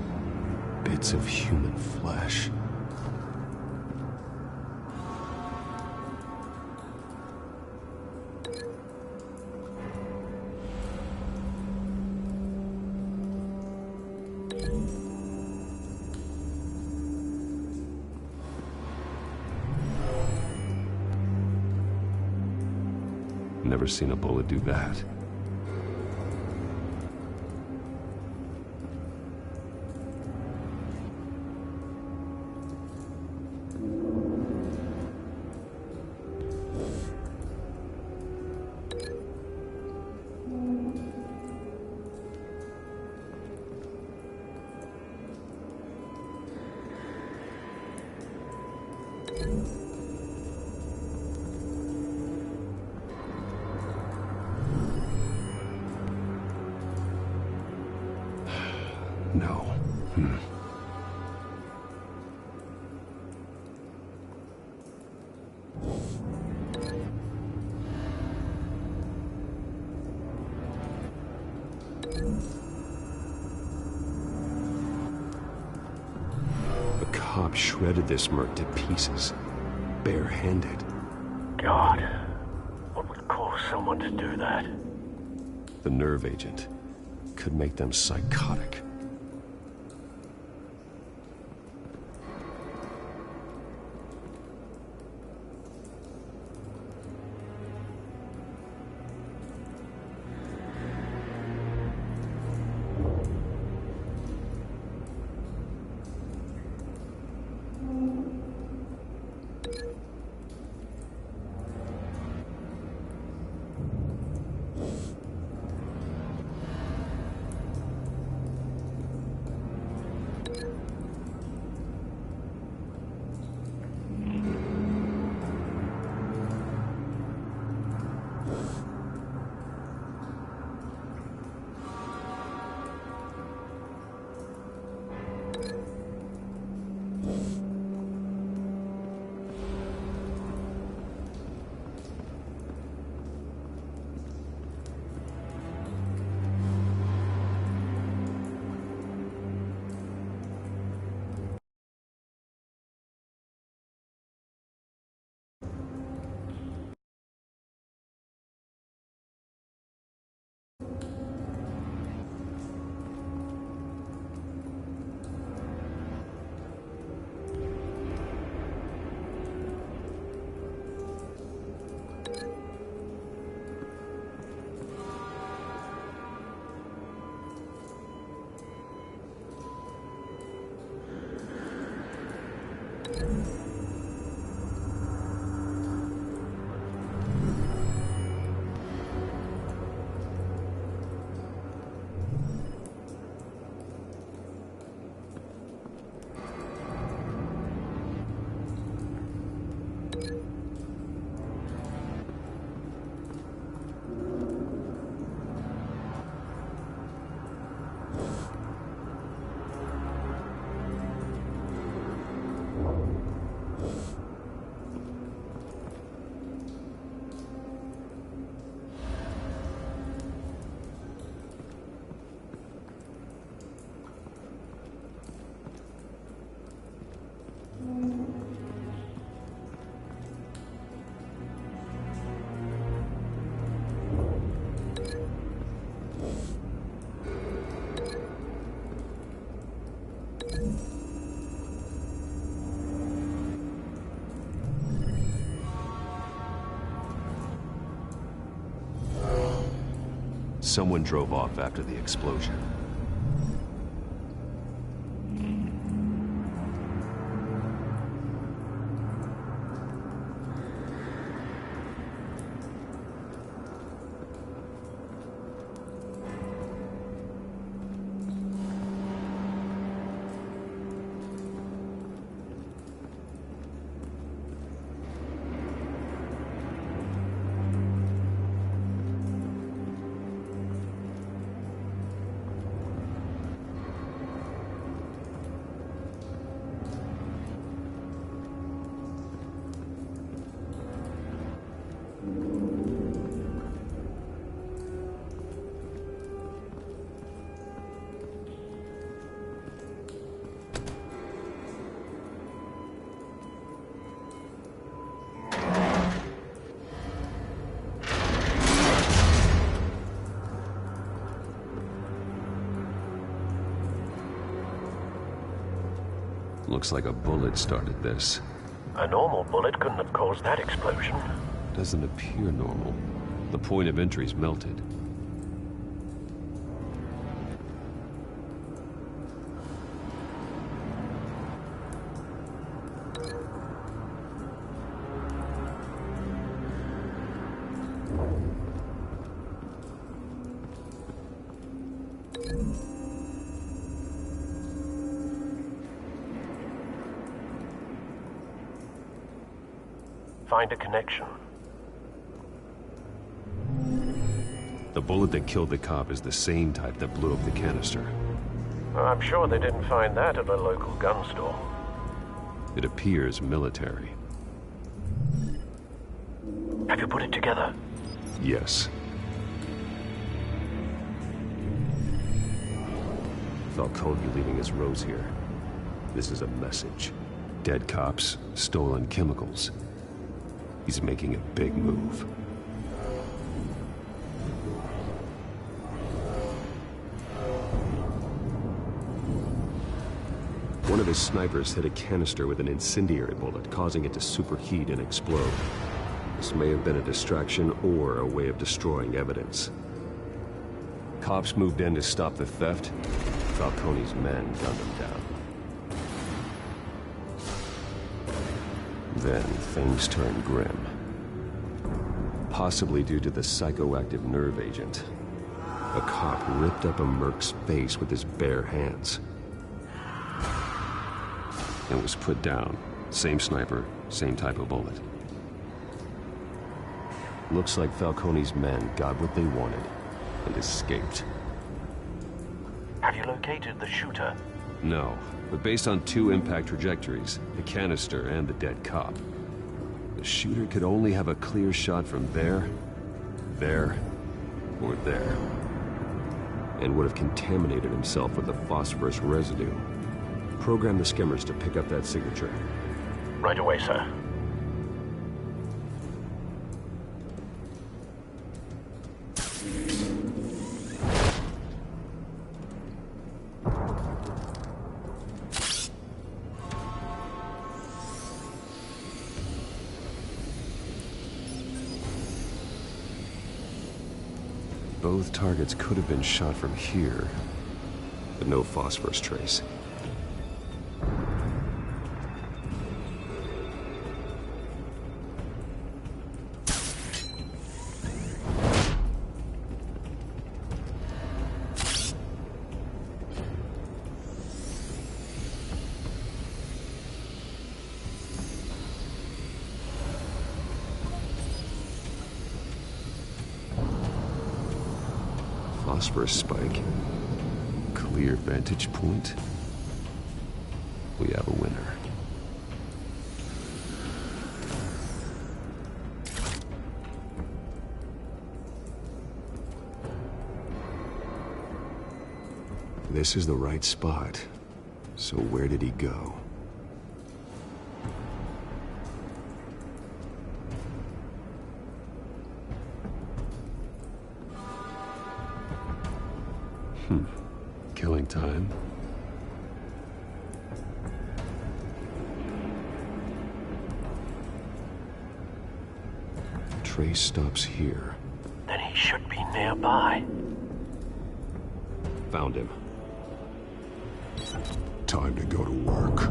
bits of human flesh. Never seen a bullet do that. No. A cop shredded this merc to pieces, barehanded. God, what would cause someone to do that? The nerve agent could make them psychotic. someone drove off after the explosion. Looks like a bullet started this. A normal bullet couldn't have caused that explosion. Doesn't appear normal. The point of entry's melted. Find a connection. The bullet that killed the cop is the same type that blew up the canister. I'm sure they didn't find that at a local gun store. It appears military. Have you put it together? Yes. Falcone leaving his rose here. This is a message. Dead cops, stolen chemicals. He's making a big move. One of his snipers hit a canister with an incendiary bullet, causing it to superheat and explode. This may have been a distraction or a way of destroying evidence. Cops moved in to stop the theft. Falcone's men gunned them down. Then things turned grim. Possibly due to the psychoactive nerve agent. A cop ripped up a merc's face with his bare hands. And was put down. Same sniper, same type of bullet. Looks like Falcone's men got what they wanted and escaped. Have you located the shooter? No, but based on two impact trajectories, the canister and the dead cop, the shooter could only have a clear shot from there, or there, and would have contaminated himself with the phosphorus residue. Program the skimmers to pick up that signature. Right away, sir. Both targets could have been shot from here, but no phosphorus trace. Phosphorus spike. Clear vantage point. We have a winner. This is the right spot. So where did he go? Killing time. Trace stops here. Then he should be nearby. found him. Time to go to work.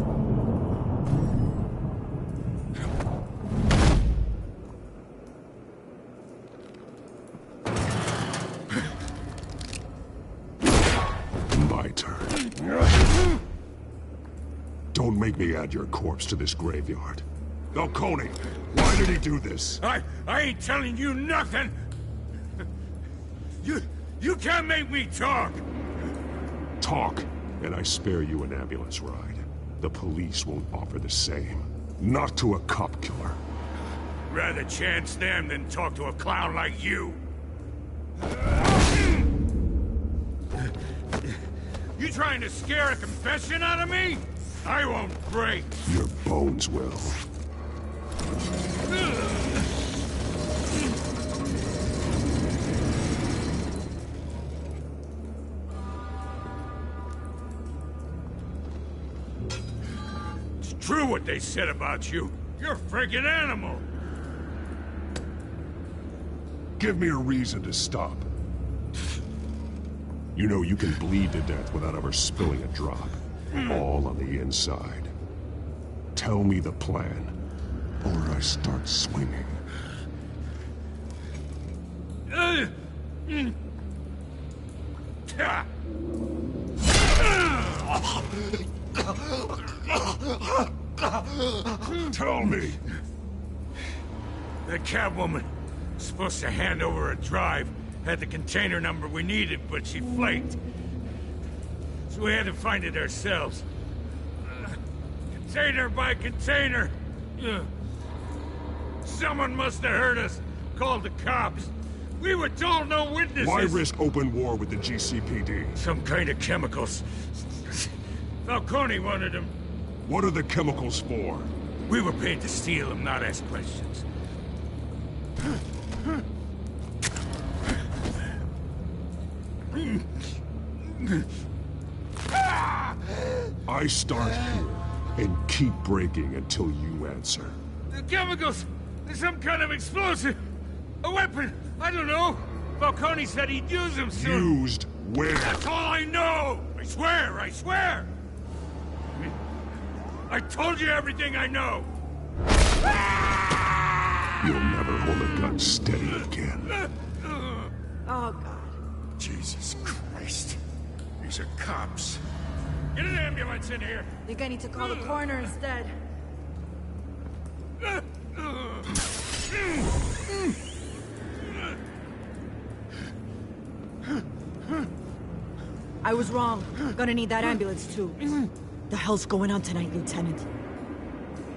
My turn. Don't make me add your corpse to this graveyard. Falcone, why did he do this? I ain't telling you nothing! You can't make me talk! Talk, and I spare you an ambulance ride. The police won't offer the same. Not to a cop killer. Rather chance them than talk to a clown like you. You trying to scare a confession out of me? I won't break. Your bones will. It's true what they said about you. You're a friggin' animal. Give me a reason to stop. You know you can bleed to death without ever spilling a drop. All on the inside. Tell me the plan, or I start swinging. Tell me. The Catwoman supposed to hand over a drive. Had the container number we needed, but she flaked. So we had to find it ourselves. Container by container. Someone must have heard us. Called the cops. We were told no witnesses. Why risk open war with the GCPD? Some kind of chemicals. Falcone wanted them. What are the chemicals for? We were paid to steal them, not ask questions. I start here and keep breaking until you answer. The chemicals! There's some kind of explosive! A weapon! I don't know! Falcone said he'd use them soon! Used where? That's all I know! I swear! I swear! I told you everything I know! You'll never hold a gun steady again. Oh, God. Jesus Christ. These are cops. Get an ambulance in here! Think I need to call the coroner instead. I was wrong. Gonna need that ambulance, too. The hell's going on tonight, Lieutenant?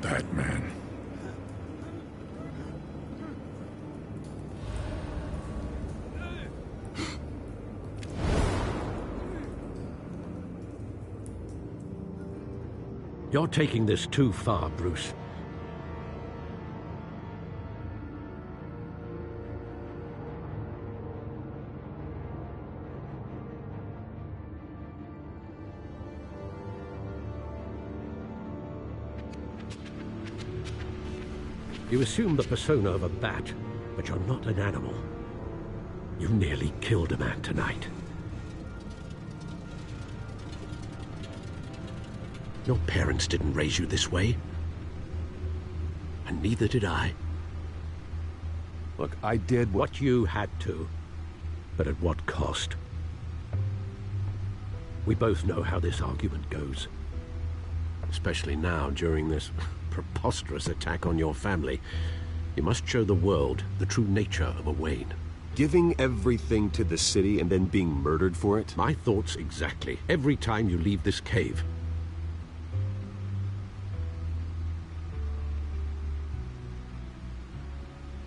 Batman. You're taking this too far, Bruce. You assume the persona of a bat, but you're not an animal. You nearly killed a man tonight. Your parents didn't raise you this way. And neither did I. Look, I did what you had to. But at what cost? We both know how this argument goes. Especially now, during this preposterous attack on your family. You must show the world the true nature of a Wayne. Giving everything to the city and then being murdered for it? My thoughts exactly. Every time you leave this cave.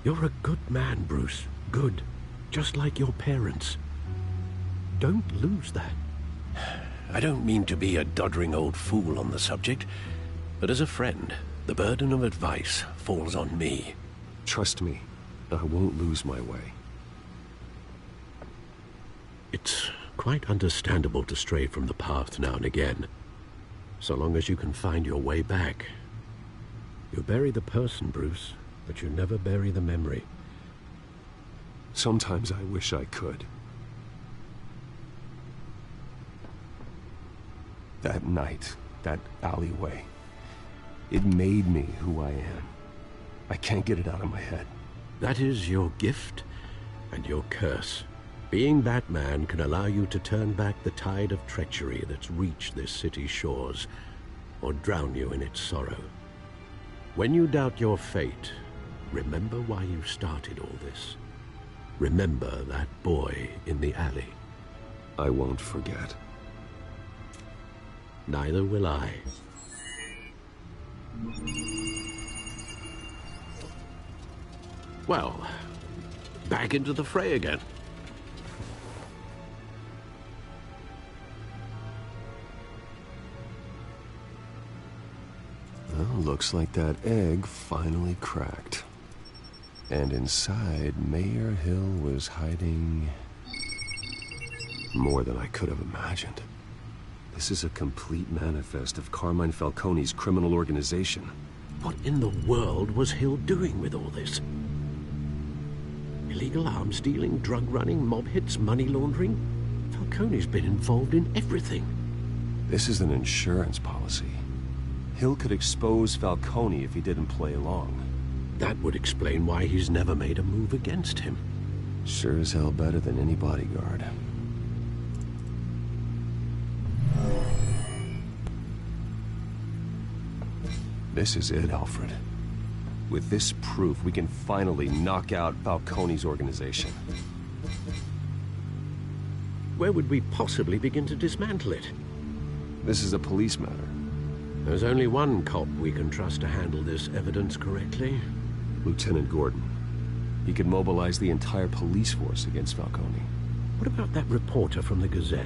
You're a good man, Bruce. Good. Just like your parents. Don't lose that. I don't mean to be a doddering old fool on the subject, but as a friend, the burden of advice falls on me. Trust me, I won't lose my way. It's quite understandable to stray from the path now and again, so long as you can find your way back. You bury the person, Bruce, but you never bury the memory. Sometimes I wish I could. That night, that alleyway, it made me who I am. I can't get it out of my head. That is your gift and your curse. Being Batman can allow you to turn back the tide of treachery that's reached this city's shores, or drown you in its sorrow. When you doubt your fate, remember why you started all this. Remember that boy in the alley. I won't forget. Neither will I. Well, back into the fray again. Well, looks like that egg finally cracked. And inside, Mayor Hill was hiding more than I could have imagined. This is a complete manifest of Carmine Falcone's criminal organization. What in the world was Hill doing with all this? Illegal arms dealing, drug running, mob hits, money laundering? Falcone's been involved in everything. This is an insurance policy. Hill could expose Falcone if he didn't play along. That would explain why he's never made a move against him. Sure as hell better than any bodyguard. This is it, Alfred. With this proof, we can finally knock out Falcone's organization. Where would we possibly begin to dismantle it? This is a police matter. There's only one cop we can trust to handle this evidence correctly. Lieutenant Gordon. He could mobilize the entire police force against Falcone. What about that reporter from the Gazette?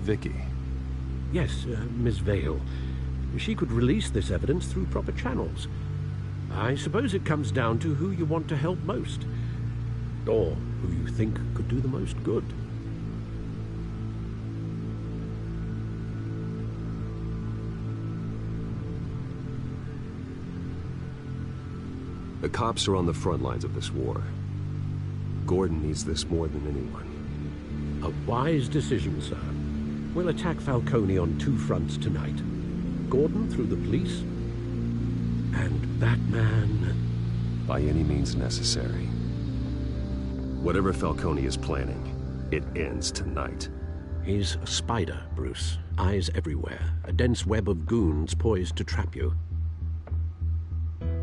Vicky. Yes, Miss Vale. She could release this evidence through proper channels. I suppose it comes down to who you want to help most. Or who you think could do the most good. The cops are on the front lines of this war. Gordon needs this more than anyone. A wise decision, sir. We'll attack Falcone on two fronts tonight. Gordon through the police, and Batman... by any means necessary. Whatever Falcone is planning, it ends tonight. He's a spider, Bruce. Eyes everywhere. A dense web of goons poised to trap you.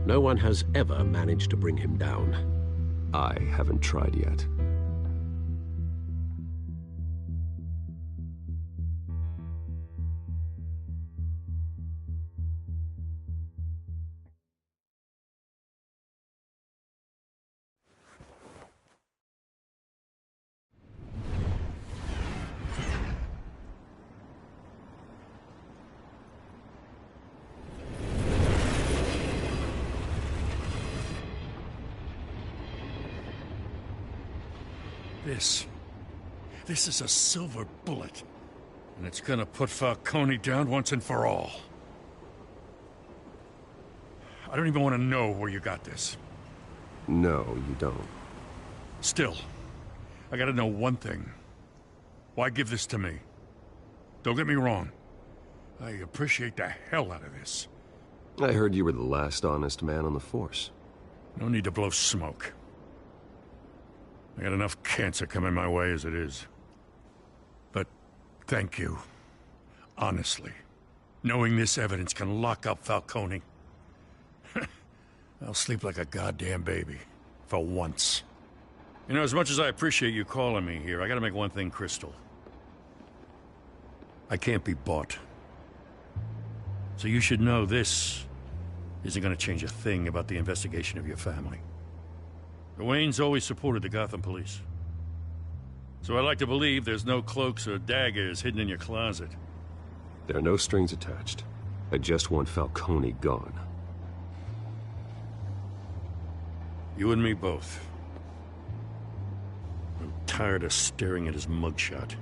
No one has ever managed to bring him down. I haven't tried yet. This is a silver bullet. And it's gonna put Falcone down once and for all. I don't even want to know where you got this. No, you don't. Still, I gotta know one thing. Why give this to me? Don't get me wrong. I appreciate the hell out of this. I heard you were the last honest man on the force. No need to blow smoke. I got enough cancer coming my way as it is. But thank you. Honestly. Knowing this evidence can lock up Falcone. I'll sleep like a goddamn baby. For once. You know, as much as I appreciate you calling me here, I gotta make one thing crystal. I can't be bought. So you should know this isn't gonna change a thing about the investigation of your family. The Waynes always supported the Gotham police. So I like to believe there's no cloaks or daggers hidden in your closet. There are no strings attached. I just want Falcone gone. You and me both. I'm tired of staring at his mugshot.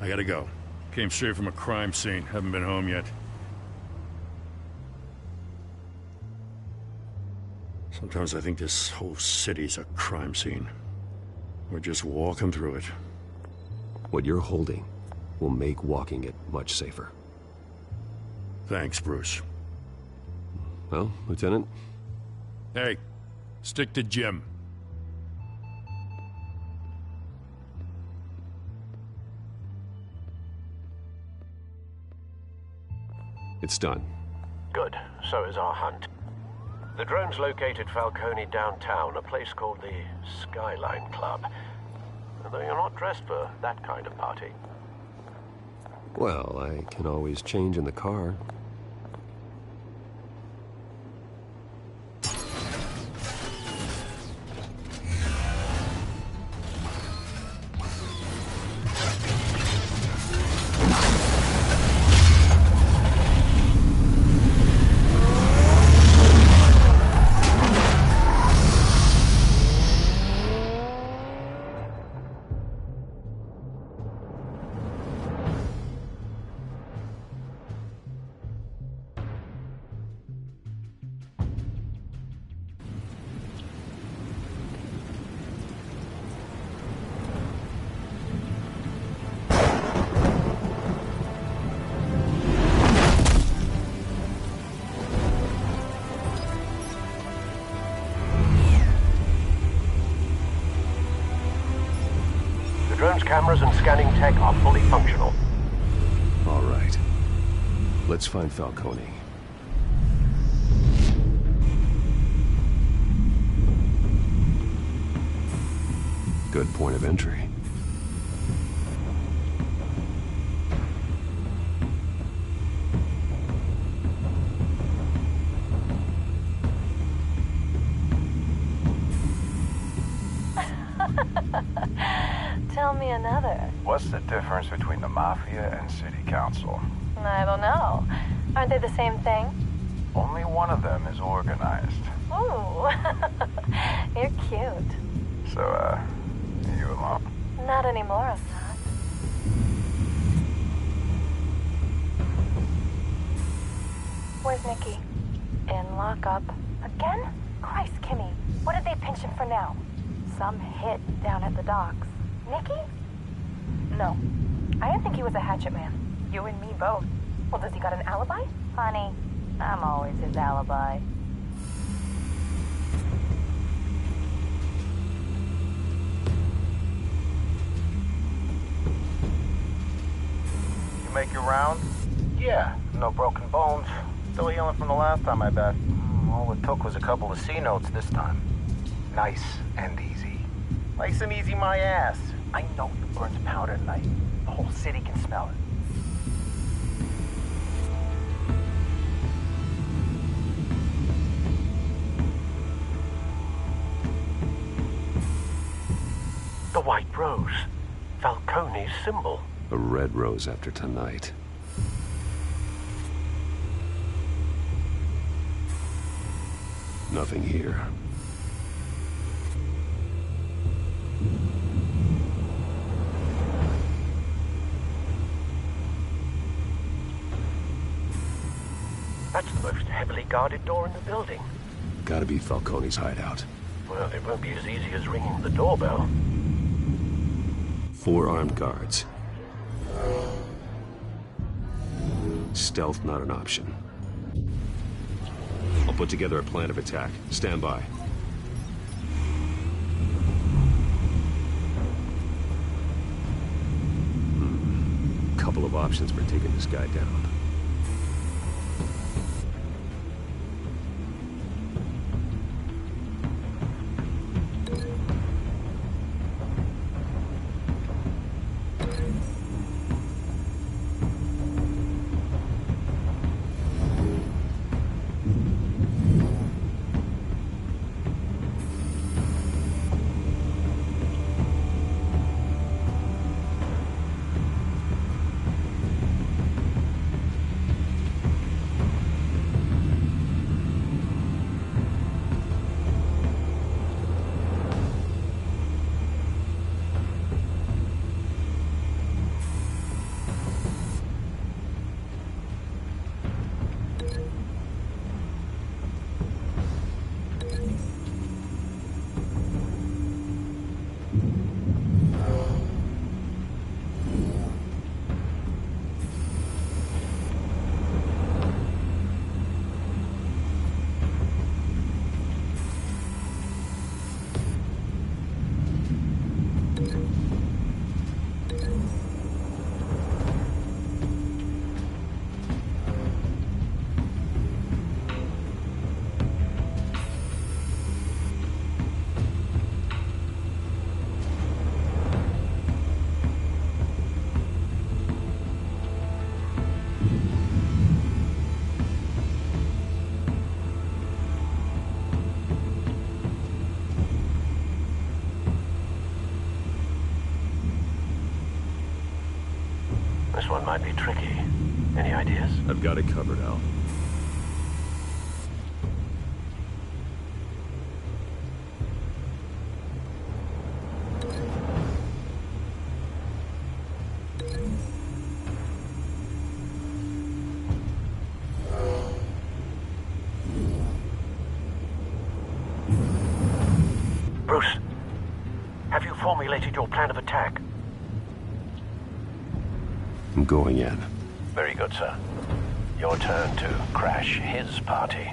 I gotta go. Came straight from a crime scene. Haven't been home yet. So Sometimes I think this whole city's a crime scene. We're just walking through it. What you're holding will make walking it much safer. Thanks, Bruce. Well, Lieutenant? Hey, stick to Jim. It's done. Good. So is our hunt. The drone's located Falcone downtown, a place called the Skyline Club. Although you're not dressed for that kind of party. Well, I can always change in the car. Cameras and scanning tech are fully functional. All right. Let's find Falcone. Good point of entry. Tell me another. What's the difference between the Mafia and City Council? I don't know. Aren't they the same thing? Only one of them is organized. Ooh. You're cute. So, you alone? Not anymore, I'm not. Where's Nicky? In lockup. Again? Christ, Kimmy. What did they pinch him for now? Some hit down at the docks. Nicky? No. I didn't think he was a hatchet man. You and me both. Well, does he got an alibi? Honey, I'm always his alibi. You make your round? Yeah, no broken bones. Still healing from the last time, I bet. All it took was a couple of C notes this time. Nice and easy. Nice and easy, my ass. I know you burned powder tonight. The whole city can smell it. The white rose. Falcone's symbol. A red rose after tonight. Nothing here. That's the most heavily guarded door in the building. Gotta be Falcone's hideout. Well, it won't be as easy as ringing the doorbell. 4 armed guards. Stealth not an option. I'll put together a plan of attack. Stand by. Couple of options for taking this guy down. This one might be tricky. Any ideas? I've got it covered, Al. Bruce, have you formulated your plan of attack? I'm going in. Very good, sir. Your turn to crash his party.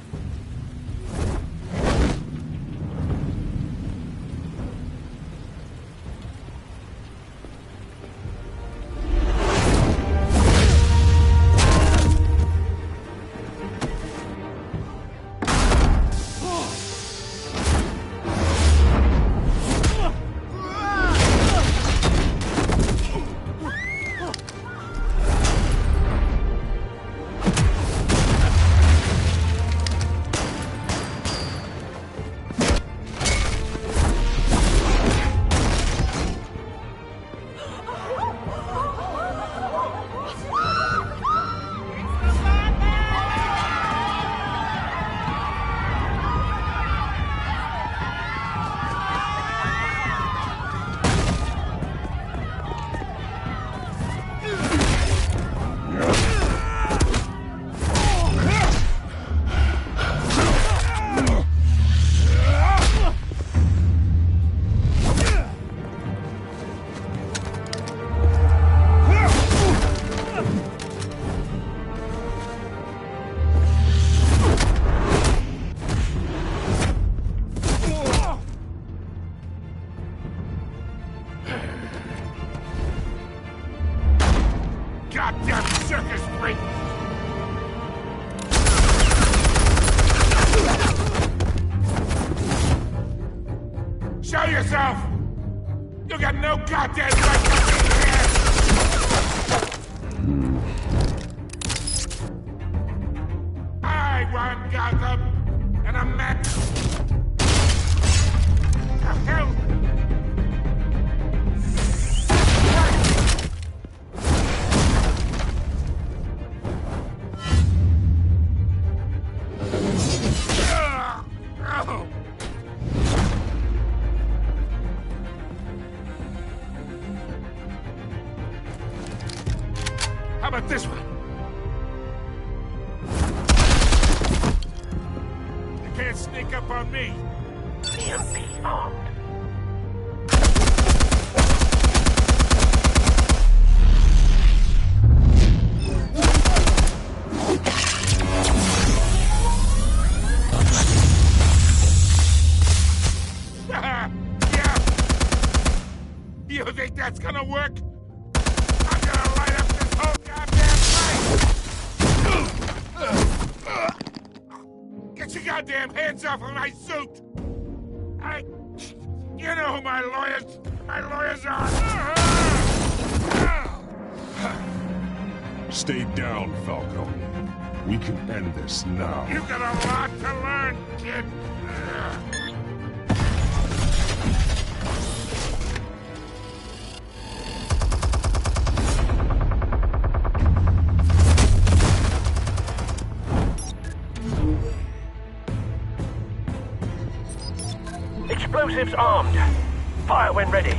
Goddamn circus freak! Show yourself! You got no goddamn right to be here! I run Gotham, and I'm Max. The hell? How about this one? You can't sneak up on me. EMP armed. Yeah! You think that's gonna work? I'm gonna light up this whole goddamn place! Get your goddamn hands off of my suit! You know who my lawyers are! Stay down, Falcone. We can end this now. You've got a lot to learn, kid! Explosives armed. Fire when ready.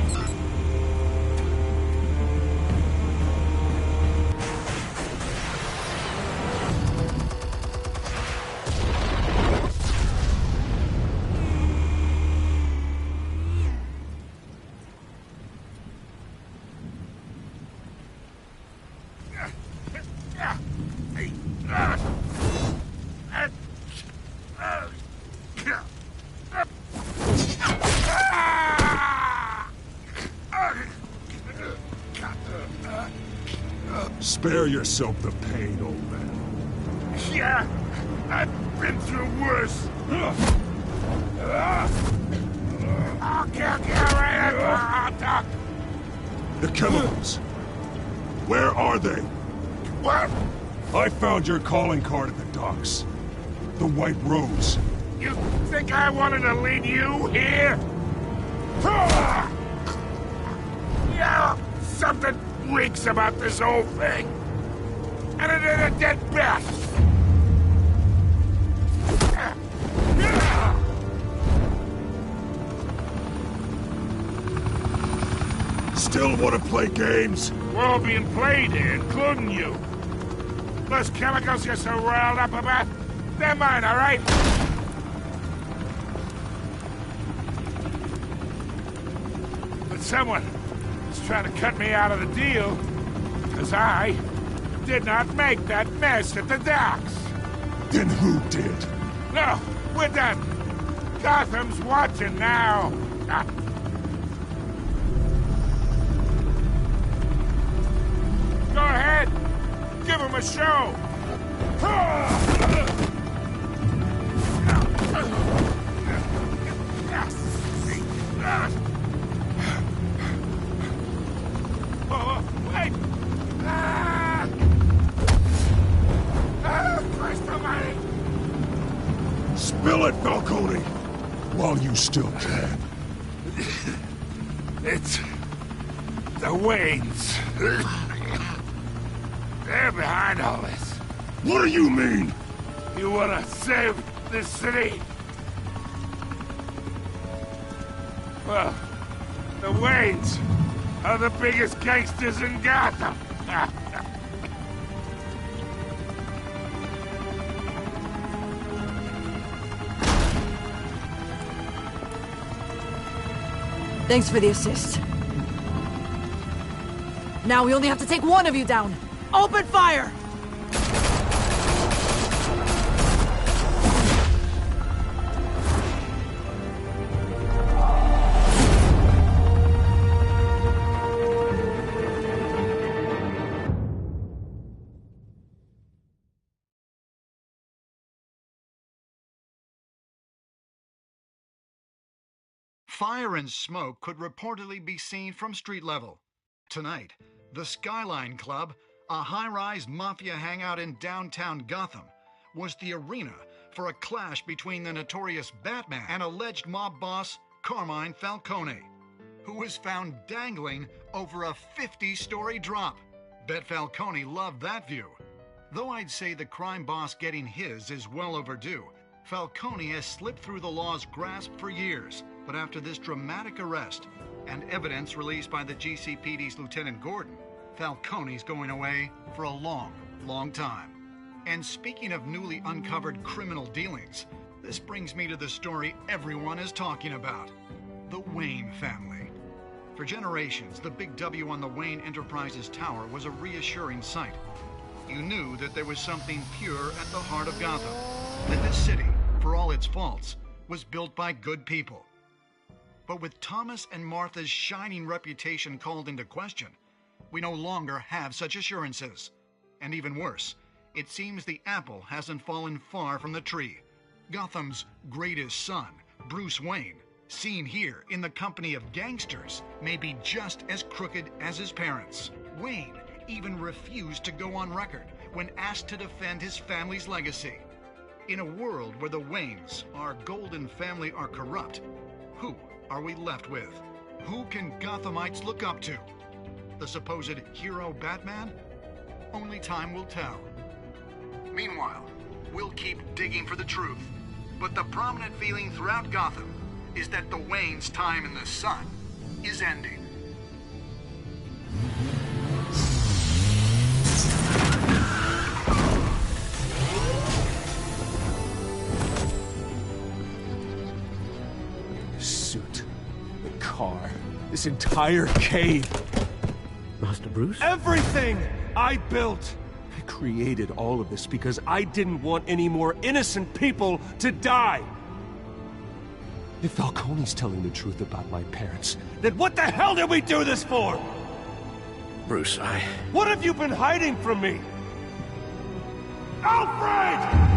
Spare yourself the pain, old man. Yeah, I've been through worse. I'll kill you right at The chemicals. Where are they? What? I found your calling card at the docks. The White Rose. You think I wanted to lead you here? Yeah, something reeks about this whole thing. And it ain't a dead bat. Still want to play games? We're all being played here, including you. Those chemicals you're so riled up about, they're mine, all right? But someone is trying to cut me out of the deal, because I did not make that mess at the docks. Then who did? No, we're done. Gotham's watching now. Go ahead. Give him a show. Wait. Christ almighty. Spill it, Falcone, while you still can. It's the Waynes. They're behind all this. What do you mean? You wanna save this city? Well, the Waynes are the biggest gangsters in Gotham. Thanks for the assist. Now we only have to take one of you down. Open fire! Fire and smoke could reportedly be seen from street level. Tonight, the Skyline Club, a high-rise mafia hangout in downtown Gotham, was the arena for a clash between the notorious Batman and alleged mob boss Carmine Falcone, who was found dangling over a 50-story drop. Bet Falcone loved that view. Though I'd say the crime boss getting his is well overdue, Falcone has slipped through the law's grasp for years. But after this dramatic arrest and evidence released by the GCPD's Lieutenant Gordon, Falcone's going away for a long, long time. And speaking of newly uncovered criminal dealings, this brings me to the story everyone is talking about: the Wayne family. For generations, the big W on the Wayne Enterprises Tower was a reassuring sight. You knew that there was something pure at the heart of Gotham, that this city, for all its faults, was built by good people. But with Thomas and Martha's shining reputation called into question, we no longer have such assurances. And even worse, it seems the apple hasn't fallen far from the tree. Gotham's greatest son, Bruce Wayne, seen here in the company of gangsters, may be just as crooked as his parents. Wayne even refused to go on record when asked to defend his family's legacy. In a world where the Waynes, our golden family, are corrupt, who are we left with? Who can Gothamites look up to? The supposed hero Batman? Only time will tell. Meanwhile, we'll keep digging for the truth. But the prominent feeling throughout Gotham is that the Waynes' time in the sun is ending. Car. This entire cave. Master Bruce? Everything I built. I created all of this because I didn't want any more innocent people to die. If Falcone's telling the truth about my parents, then what the hell did we do this for? Bruce, What have you been hiding from me? Alfred!